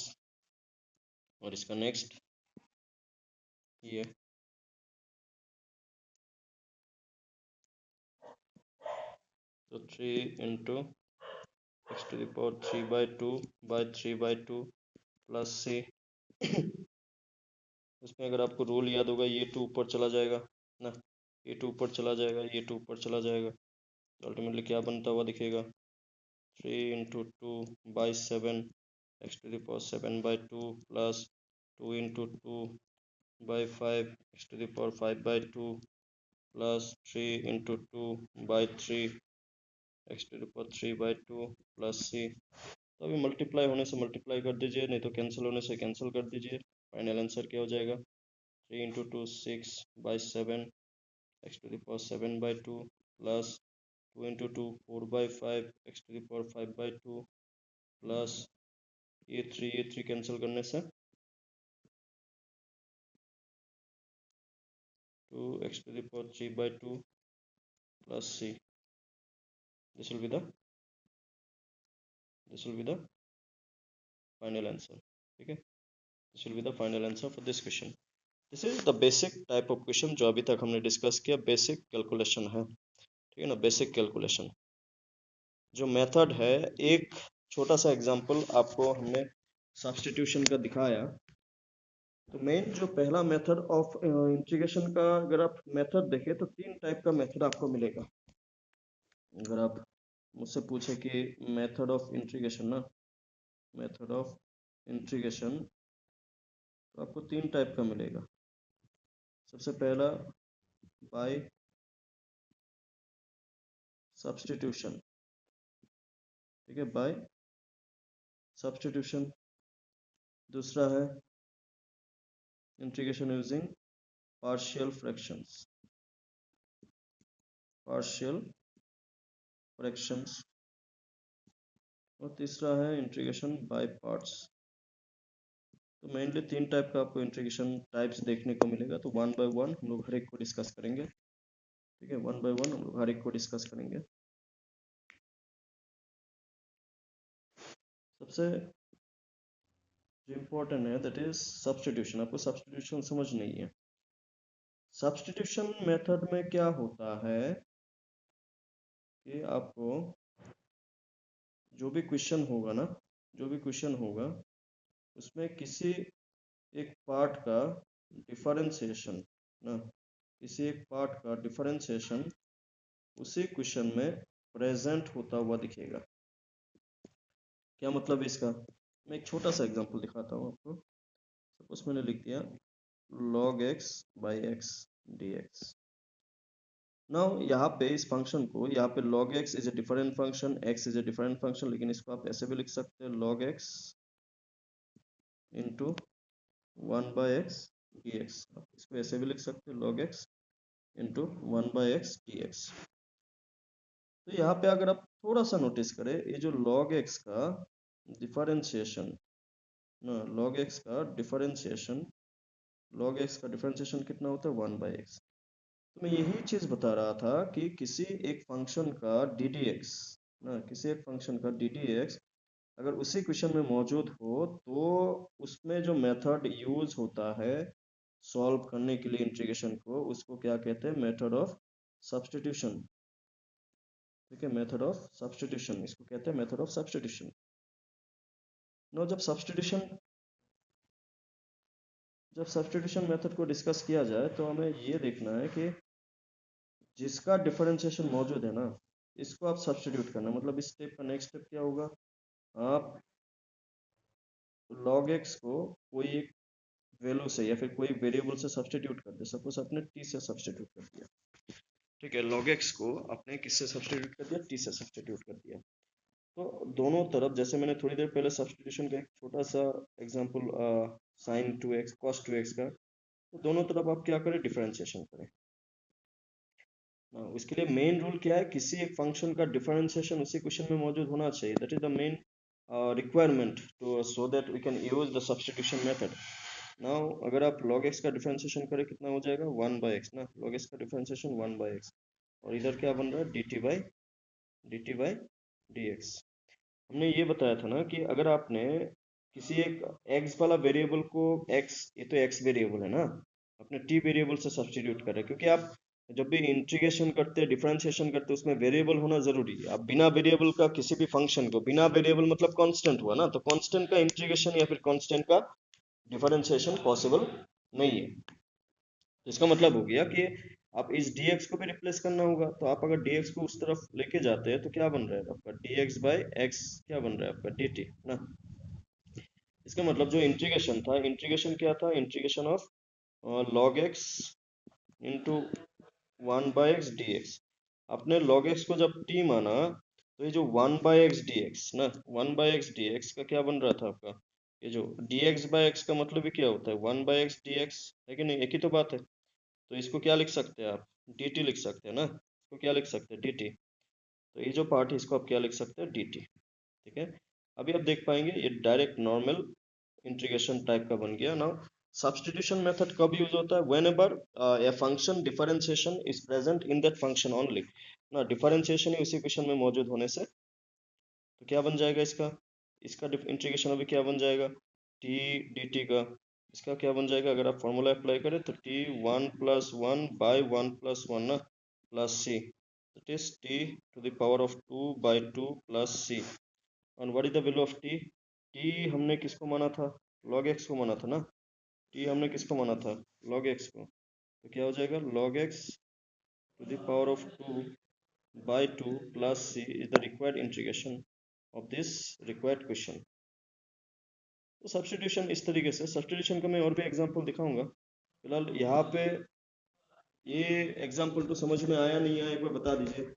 और इसका नेक्स्ट ये, तो three into x to the power three by two by three by two plus C. इसमें अगर आपको रूल याद होगा, ये टू ऊपर चला जाएगा ना, ये टू ऊपर चला जाएगा, ये टू ऊपर चला जाएगा, तो अल्टीमेटली क्या बनता हुआ दिखेगा? Three into two by seven x to the power seven by two plus two into two by five x to the power five by two plus three into two by three x to the power three by two plus C. तो अभी मल्टीप्लाई होने से मल्टीप्लाई कर दीजिए, नहीं तो कैंसिल होने से कैंसिल कर दीजिए। फाइनल आंसर क्या हो जाएगा? 3 into 2 6/7 x⁴ 7/2 plus 2 into 2 4/5 x⁴ 5/2 plus ये 3 कैंसिल करने से 2 x⁴ 3/2 plus c. This will be the final answer. ठीक है, this will be the final answer for this question. This is the basic type of question जो अभी तक हमने डिस्कस किया, बेसिक कैलकुलेशन है, ठीक है ना, बेसिक कैलकुलेशन। जो मेथड है, एक छोटा सा एग्जांपल आपको हमने सब्स्टिट्यूशन का दिखाया। तो मेन जो पहला मेथड ऑफ इंटीग्रेशन का अगर आप मेथड देखें तो 3 टाइप का मेथड आपको मिलेगा। अगर आप मुझसे पूछे कि मेथड ऑफ इंटीग्रेशन ना, मेथड ऑफ इंटीग्रेशन तो आपको 3 टाइप का मिलेगा। सबसे पहला बाय सब्स्टिट्यूशन, ठीक है, बाय सब्स्टिट्यूशन। दूसरा है integration using partial fractions, partial fractions. और तीसरा है इंटीग्रेशन बाय पार्ट्स। तो मेनली 3 टाइप का आपको इंटीग्रेशन टाइप्स देखने को मिलेगा। तो 1 बाय 1 हम लोग हर एक को डिस्कस करेंगे, ठीक है, 1 बाय 1 हम लोग हर एक को डिस्कस करेंगे। सबसे जो इम्पोर्टेंट है दैट इज सब्स्टिट्यूशन। आपको सब्स्टिट्यूशन समझ नहीं है। सब्स्टिट्यूशन मेथड में क्या होता है कि आपको जो भी क्वेश्चन होगा ना, जो भी क्वेश्चन होगा उसमें किसी एक पार्ट का डिफरेंशिएशन ना, किसी एक पार्ट का डिफरेंशिएशन उसी क्वेश्चन में प्रेजेंट होता हुआ दिखेगा। क्या मतलब इसका? मैं एक छोटा सा एग्जांपल दिखाता हूँ आपको। सपोज मैंने लिख दिया log x by x D x. Now यहाँ पे इस फंक्शन को, यहाँ पे log x is a different function, x is a different function, लेकिन इसको आप ऐसे भी लिख सकते हैं log x into 1 by x D x. आप इसको ऐसे भी लिख सकते हैं log x into 1 by x D x. तो यहाँ पे अगर आप थोड़ा सा नोटिस करें, ये जो log x का डिफरेंशिएशन ना, log x का डिफरेंशिएशन, log x का डिफरेंशिएशन कितना होता है? 1 बाई एक्स। तो मैं यही चीज बता रहा था कि किसी एक फंक्शन का डी डी एक्स ना, किसी एक फंक्शन का डी डी एक्स अगर उसी क्वेश्चन में मौजूद हो तो उसमें जो मेथड यूज होता है सॉल्व करने के लिए इंटीग्रेशन को, उसको क्या कहते हैं? मेथड ऑफ सब्स्टिट्यूशन, ठीक है, मेथड ऑफ सब्स्टिट्यूशन, इसको कहते हैं मेथड ऑफ सब्स्टिट्यूशन। नो, जब सब्स्टिट्यूशन मेथड को डिस्कस किया जाए तो हमें ये देखना है कि जिसका डिफरेंशिएशन मौजूद है ना, इसको आप सब्स्टिट्यूट करना। मतलब इस स्टेप का नेक्स्ट स्टेप क्या होगा? आप log x को कोई एक वैल्यू से या फिर कोई वेरिएबल से सब्स्टिट्यूट कर दे। सपोज आपने t से सब्स्टिट्यूट कर दिया, ठीक है, log x को आपने किससे सब्स्टिट्यूट कर दिया? t से सब्स्टिट्यूट कर दिया। तो दोनों तरफ, जैसे मैंने थोड़ी देर पहले सब्स्टिट्यूशन का एक छोटा सा example sin 2x cos 2x का, तो दोनों तरफ आप क्या करें? डिफरेंशिएशन करें। इसके लिए मेन रूल क्या है? किसी एक फंक्शन का डिफरेंशिएशन उसी क्वेश्चन में मौजूद होना चाहिए। That is the main requirement to, so that we can use the substitution method. Now अगर आप log x का डिफरेंशिएशन करें, कितना हो जाएगा? 1 बाई एक्स ना, log x का डिफरेंशिएशन 1 बाई एक्स, और इधर क्या बन रहा है? dt by dx। हमने ये बताया था ना कि अगर आपने किसी एक x वाला वेरिएबल को, x, ये तो x वेरिएबल है ना, अपने t वेरिएबल से सब्स्टिट्यूट कर रहे हैं, क्योंकि आप जब भी इंटीग्रेशन करते हैं, डिफरेंशिएशन करते हैं, उसमें वेरिएबल होना जरूरी है। आप बिना वेरिएबल का किसी भी फंक्शन को, बिना वेरिएबल मतलब कांस्टेंट हुआ ना, तो कांस्टेंट का इंटीग्रेशन या फिर कांस्टेंट का डिफरेंशिएशन पॉसिबल नहीं है। तो इसका मतलब हो गया कि आप इस dx को भी रिप्लेस करना होगा। तो आप अगर dx को उस तरफ लेके जाते हैं तो क्या बन रहा है आपका? dx बाई एक्स क्या बन रहा है आपका? dt ना। इसका मतलब जो इंटीग्रेशन था, इंटीग्रेशन क्या था? Integration of log x into 1 by x D x. आपने log x को जब t माना तो ये जो 1/x dx ना, 1/x dx का क्या बन रहा था आपका, ये जो dx/x का मतलब ही क्या होता है, 1/x dx है कि नहीं, एक ही तो बात है। तो इसको क्या लिख सकते हैं आप, dt लिख सकते हैं ना, इसको क्या लिख सकते हैं, dt। तो ये जो पार्ट है इसको आप क्या लिख सकते हैं, dt। ठीक है, अभी आप देख पाएंगे ये डायरेक्ट नॉर्मल इंटीग्रेशन टाइप का बन गया ना। सब्स्टिट्यूशन मेथड कब यूज होता है, when ever a function differentiation is present in that function only ना, डिफरेंशिएशन ही उसी इक्वेशन में मौजूद होने से। तो क्या बन जाएगा इसका, इसका इंटीग्रेशन अभी क्या बन जाएगा, टी डी टी का, इसका क्या बन जाएगा, अगर आप फॉर्मूला अप्लाई करें तो टी 1+1/1+1 ना, plus C, that is t to the power of 2/2 plus C. और what is the value of t, t हमने किसको माना था, log x को माना था ना, टी हमने किसको माना था, log x को। तो क्या हो जाएगा, log x to the power of 2/2 plus c is the required integration of this required question। तो सब्स्टिट्यूशन इस तरीके से, सब्स्टिट्यूशन का मैं और भी एग्जांपल दिखाऊंगा। फिलहाल यहाँ पे ये एग्जांपल तो समझ में आया नहीं आया, एक बार बता दीजिए।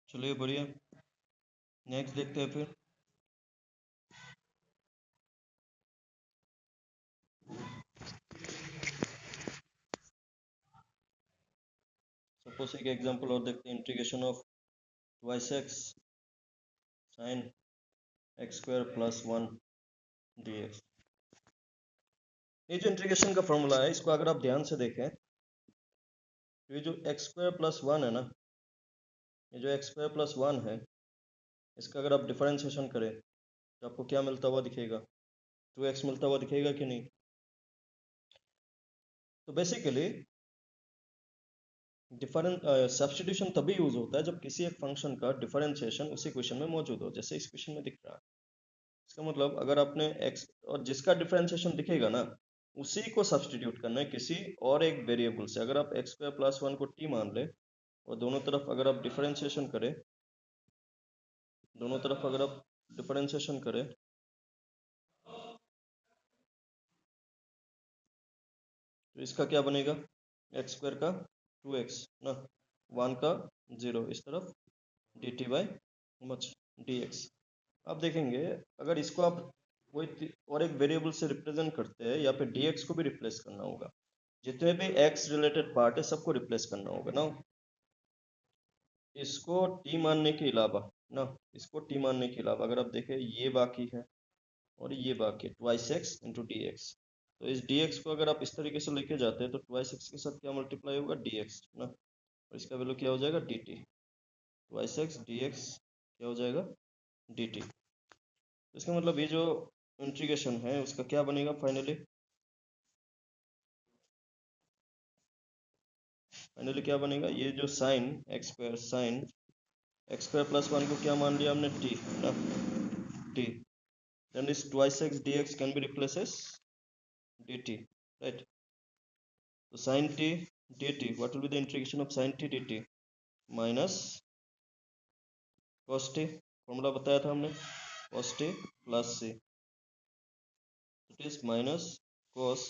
चलिए बढ़िया, नेक्स्ट देखते हैं फिर। सपोज एक एग्जांपल और देखते हैं, integration of twice x sine x² + 1 dx। ये जो इंटीग्रेशन का फॉर्मूला है इसको अगर आप ध्यान से देखें तो ये जो x² + 1 है ना, ये जो x² + 1 है, इसका अगर आप डिफरेंशिएशन करें तो आपको क्या मिलता हुआ दिखेगा, 2x मिलता हुआ दिखेगा कि नहीं। तो बेसिकली डिफरेंट सब्स्टिट्यूशन तभी यूज होता है जब किसी एक फंक्शन का डिफरेंशिएशन उसी क्वेश्चन में मौजूद हो, जैसे इस क्वेश्चन में दिख रहा है। इसका मतलब अगर आपने x और जिसका डिफरेंशिएशन दिखेगा ना, उसी को सब्स्टिट्यूट करना है किसी और एक वेरिएबल से। अगर आप x² + 1 को t मान ले और दोनों तरफ अगर आप डिफरेंशिएशन करें, दोनों तरफ अगर आप डिफरेंशिएशन करें तो इसका क्या बनेगा, x² का 2x ना, 1 का 0, इस तरफ dt/dx। आप देखेंगे अगर इसको आप कोई और एक वेरिएबल से रिप्रेजेंट करते हैं, या फिर dx को भी रिप्लेस करना होगा, जितने भी x रिलेटेड पार्ट है सबको रिप्लेस करना होगा ना। इसको t मानने के अलावा ना, इसको t मानने के अलावा अगर आप देखें ये बाकी है और ये बाकी है, twice x into d x. तो इस dx को अगर आप इस तरीके से लेके जाते हैं तो ट्वाइस एक्स के साथ क्या मल्टीप्लाई होगा, dx ना, और इसका वैल्यू क्या हो जाएगा, dt। ट्वाइस एक्स dx क्या हो जाएगा, dt। तो इसका मतलब ये जो इंटीग्रेशन है उसका क्या बनेगा फाइनली, फाइनली क्या बनेगा, ये जो साइन x² + 1 को क्या मान लिया हमने, t ना, t। then this twice x dx can be replaced as dt, right। तो sin t dt, what will be the integration of sin t dt, minus cos t, formula बताया था हमने, cos t plus c, it is minus cos,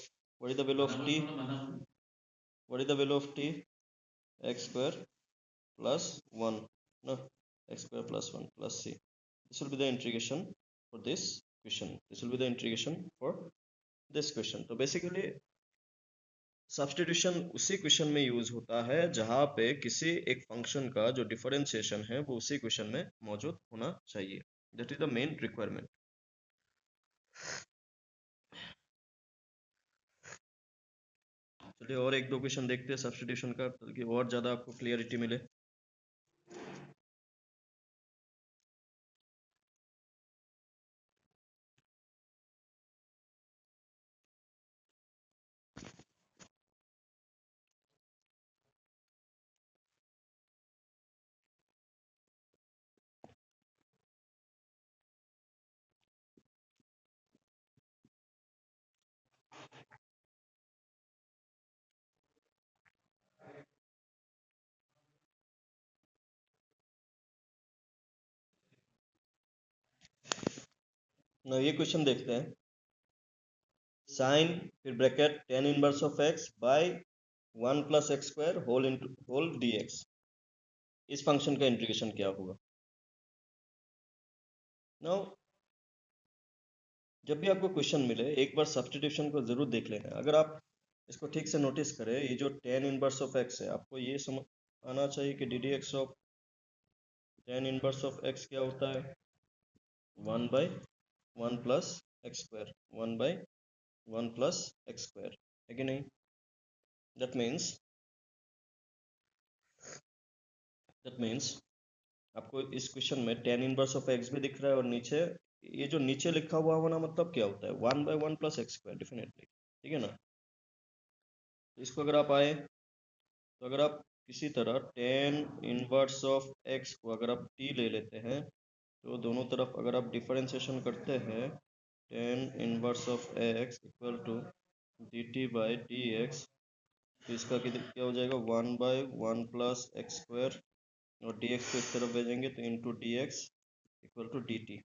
what is the value of t, what is the value of t, x square plus one ना, x square plus one plus C. This will be the integration for this question. This will be the integration for this question. तो बेसिकली सब्स्टिट्यूशन उसी क्वेश्चन में यूज होता है जहां पे किसी एक फंक्शन का जो डिफरेंशिएशन है वो उसी क्वेश्चन में मौजूद होना चाहिए. That is the main requirement. चलिए और एक दो क्वेश्चन देखते हैं सब्स्टिट्यूशन का ताकि और ज़्यादा आपको क्लियरिटी मिले. ना ये क्वेश्चन देखते हैं. साइन फिर bracket tan inverse of x by one plus x square whole into whole d x. इस फंक्शन का इंटीग्रेशन क्या होगा. नाउ जब भी आपको क्वेश्चन मिले एक बार सब्स्टिट्यूशन को जरूर देख लेना. अगर आप इसको ठीक से नोटिस करें, ये जो टेन इनवर्स ऑफ एक्स है आपको ये समझ आना चाहिए कि D D x of ten inverse of X क्या होता है. One by one plus x square, one by one plus x square है कि नहीं. दैट मीन्स आपको इस क्वेश्चन में टेन इनवर्स ऑफ एक्स भी दिख रहा है और नीचे ये जो नीचे लिखा हुआ होना मतलब क्या होता है, one by one plus x square definitely. ठीक है ना. इसको अगर आप आए तो अगर आप किसी तरह टेन इनवर्स ऑफ एक्स को अगर आप टी ले लेते हैं तो दोनों तरफ अगर आप डिफरेंशिएशन करते हैं tan inverse of x equal to d t by d x, तो इसका क्या हो जाएगा, one by one plus x square और डी एक्स को इस तरफ भेजेंगे तो into d x equal to d t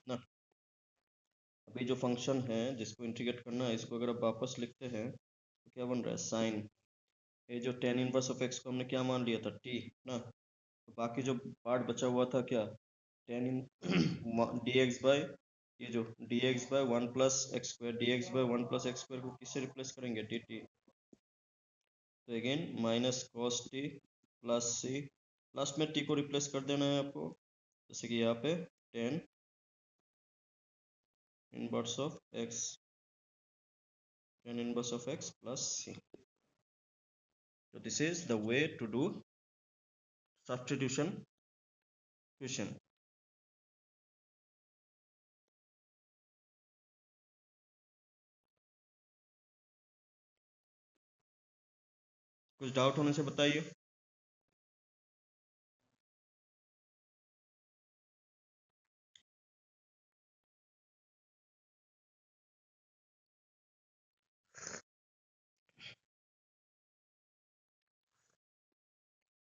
ना. अभी जो फंक्शन है जिसको इंटीग्रेट करना है इसको अगर आप वापस लिखते हैं तो क्या बन रहा है, साइन. ये जो टेन इनवर्स ऑफ एक्स को हमने क्या मान लिया था, टी ना. तो बाकी जो पार्ट बचा हुआ था क्या, टेन इन डी एक्स बाई ये जो d x by one plus x square, d x by one plus x square को किससे रिप्लेस करेंगे, डी टी. तो again minus cos t plus C, last में टी को रिप्लेस कर देना है आपको. जैसे कि यहाँ पे tan inverse of x, tan inverse of x plus C. So this is the way to do substitution question. कुछ डाउट होने से बताइए.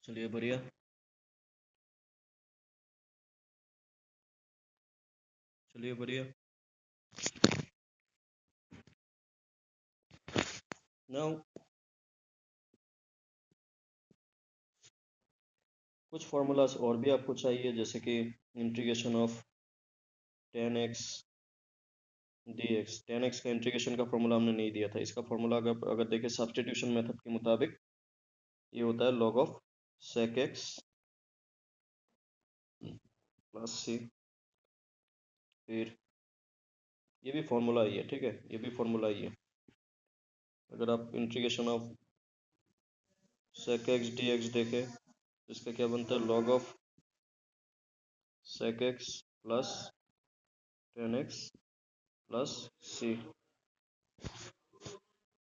चलिए बढ़िया. चलिए बढ़िया. नाउ कुछ फॉर्मूलाज और भी आपको चाहिए जैसे कि integration of tan x D x. Tan x का इंटीग्रेशन का फॉर्मूला हमने नहीं दिया था. इसका फॉर्मूला अगर देखें सब्स्टिट्यूशन मेथड के मुताबिक ये होता है log of sec x plus C. फिर ये भी फॉर्मूला ही है, ठीक है, ये भी फॉर्मूला ही है. अगर आप integration of sec x D x देखें तो इसका क्या बनता है, log of sec x plus tan x plus C.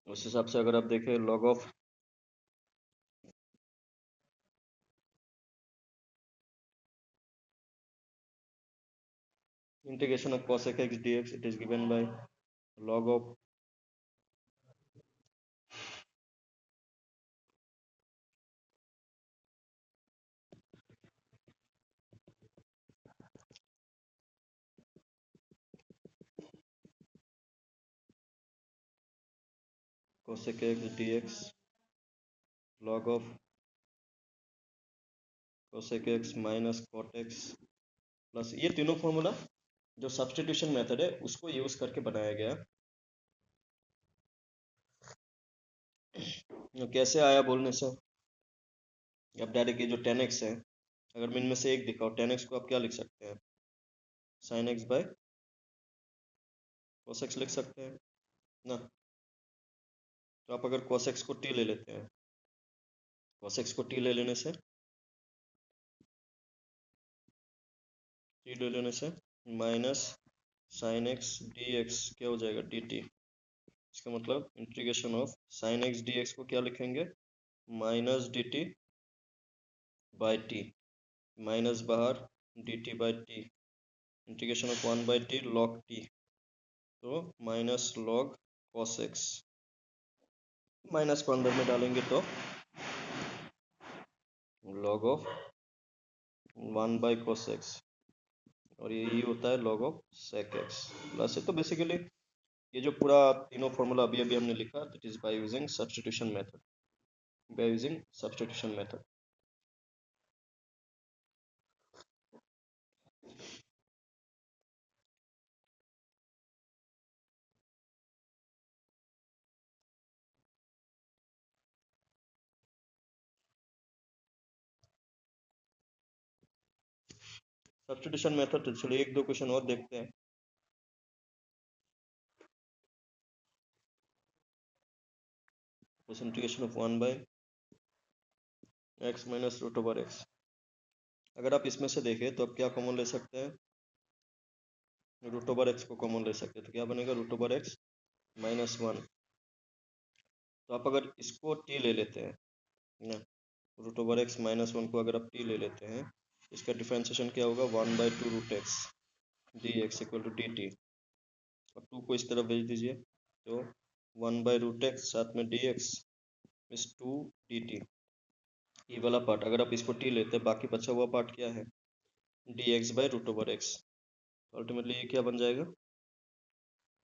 उस हिसाब से अगर आप देखें log of integration of cosec x dx, it is given by log of cosec x dx log of cosec x minus cot x plus, ये तीनों फॉर्मूला जो सब्स्टिट्यूशन मेथड है उसको यूज करके बनाया गया। कैसे आया बोलने से, अब डायरेक्ट ये जो 10x है, अगर मैं इनमें से एक दिखाओ 10x को आप क्या लिख सकते हैं, sine x by cos x लिख सकते हैं ना। तो आप अगर कोस एक्स को टी ले लेते हैं, कोस एक्स को टी ले लेने से, टी ले लेने से minus sine x D x क्या हो जाएगा डी टी। इसका मतलब integration of sine x D x को क्या लिखेंगे, minus d t by t, minus बाहर d t by t, integration of 1/t log t, तो minus log cos x, minus को अंदर में डालेंगे तो लॉग ऑफ 1/cos एक्स, और ये होता है log of sec x plus है। तो बेसिकली ये जो पूरा तीनों फॉर्मूला अभी अभी हमने लिखा, that is by using substitution method, by using substitution method. Substitution method, तो चलिए एक दो क्वेश्चन और देखते हैं। Integration of 1/x minus root over x, अगर आप इसमें से देखें तो आप क्या कॉमन ले सकते हैं, रूट ओवर एक्स को कॉमन ले सकते हैं, तो क्या बनेगा रूट ओवर एक्स माइनस 1। तो आप अगर इसको टी ले लेते हैं ना, रूट ओवर एक्स माइनस 1 को अगर आप टी ले लेते हैं, इसका डिफ्रेंशिएशन क्या होगा 1/2 root x D x equal to d t. अब 2 को इस तरफ भेज दीजिए, तो 1/रूट एक्स साथ में डी एक्स इस 2 डी टी, ये वाला पार्ट अगर आप इसको टी लेते हैं, बाकी बचा हुआ पार्ट क्या है d x by root over x, ultimately ये क्या बन जाएगा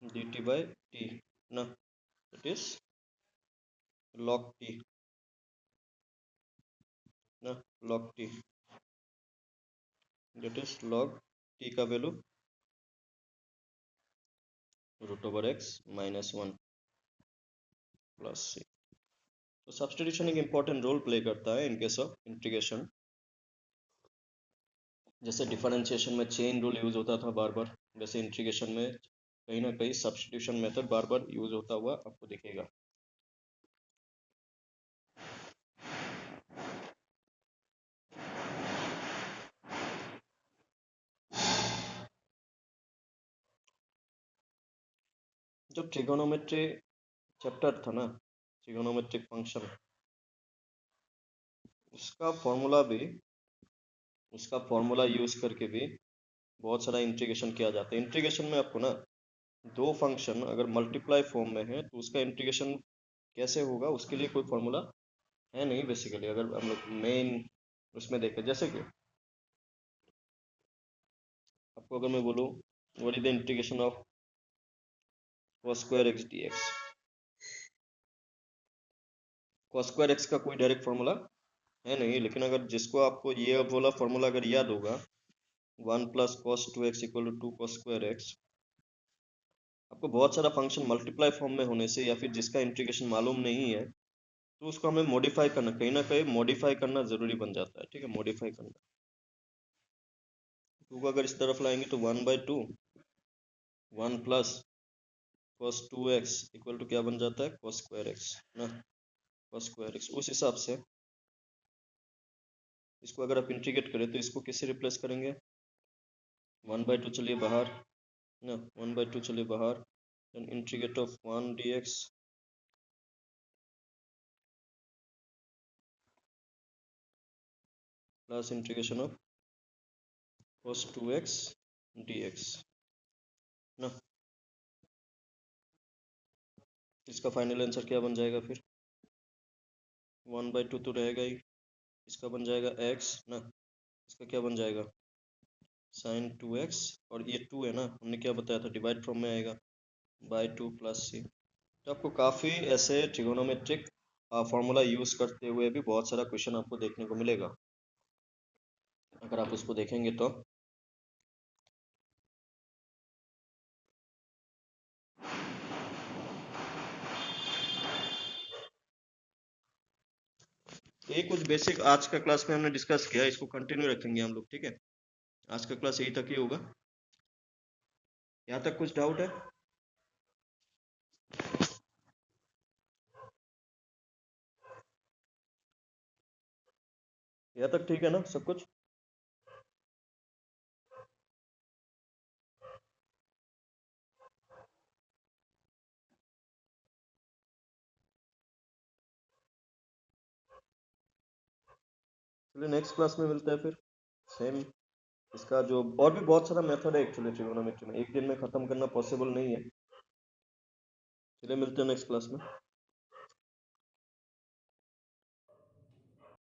डी टी बाई टी ना, इट इज लॉग टी ना, log t, that is log t का value root over x minus 1 plus C. तो सब्स्टिट्यूशन एक इंपॉर्टेंट रोल प्ले करता है इन केस ऑफ इंटीग्रेशन। जैसे डिफरेंशिएशन में चेन रूल यूज होता था बार बार, वैसे इंटीग्रेशन में कहीं ना कहीं सब्स्टिट्यूशन मेथड बार बार यूज होता हुआ आपको दिखेगा। जब ट्रिगोनोमेट्री चैप्टर था ना, ट्रिगोनोमेट्रिक फंक्शन, उसका फॉर्मूला यूज करके भी बहुत सारा इंटीग्रेशन किया जाता है। इंटीग्रेशन में आपको ना दो फंक्शन अगर मल्टीप्लाई फॉर्म में है तो उसका इंटीग्रेशन कैसे होगा, उसके लिए कोई फॉर्मूला है नहीं बेसिकली। अगर हम लोग मेन उसमें देखें, जैसे कि आपको अगर मैं बोलूँ what is the integration of cos square x D x, cos square x का कोई डायरेक्ट फॉर्मूला है नहीं, लेकिन अगर जिसको आपको ये वाला फॉर्मूला अगर याद होगा 1 plus cos 2x equal to 2 cos square x, आपको बहुत सारा फंक्शन मल्टीप्लाई फॉर्म में होने से या फिर जिसका इंटीग्रेशन मालूम नहीं है, तो उसको हमें मॉडिफाई करना, कहीं ना कहीं मॉडिफाई करना जरूरी बन जाता है। ठीक है, मॉडिफाई करना, 2 को अगर इस तरफ लाएंगे तो 1/2 1 plus cos 2x equal to क्या बन जाता है cos स्क्वायर एक्स ना, cos स्क्वायर एक्स। उस हिसाब से इसको अगर आप इंटीग्रेट करें तो इसको किससे रिप्लेस करेंगे, 1/2 चलिए बाहर ना, 1/2 चलिए बाहर, then integrate of 1 dx plus integration of cos 2x dx ना। इसका फाइनल आंसर क्या बन जाएगा फिर, 1/2 तो रहेगा ही, इसका बन जाएगा x ना, इसका क्या बन जाएगा साइन 2x, और ये 2 है ना, हमने क्या बताया था डिवाइड फ्रॉम में आएगा बाय 2 प्लस सी। तो आपको काफ़ी ऐसे ट्रिगोनोमेट्रिक फार्मूला यूज़ करते हुए भी बहुत सारा क्वेश्चन आपको देखने को मिलेगा। अगर आप उसको देखेंगे तो ये कुछ बेसिक आज का क्लास में हमने डिस्कस किया, इसको कंटिन्यू रखेंगे हम लोग, ठीक है। आज का क्लास यही तक ही होगा। यहाँ तक कुछ डाउट है? यहाँ तक ठीक है ना सब कुछ? चलिए नेक्स्ट क्लास में मिलते हैं फिर। सेम इसका जो और भी बहुत सारा मेथड है एक्चुअली ट्रिगोनोमेट्री में, एक दिन में खत्म करना पॉसिबल नहीं है। चलिए मिलते हैं नेक्स्ट क्लास में।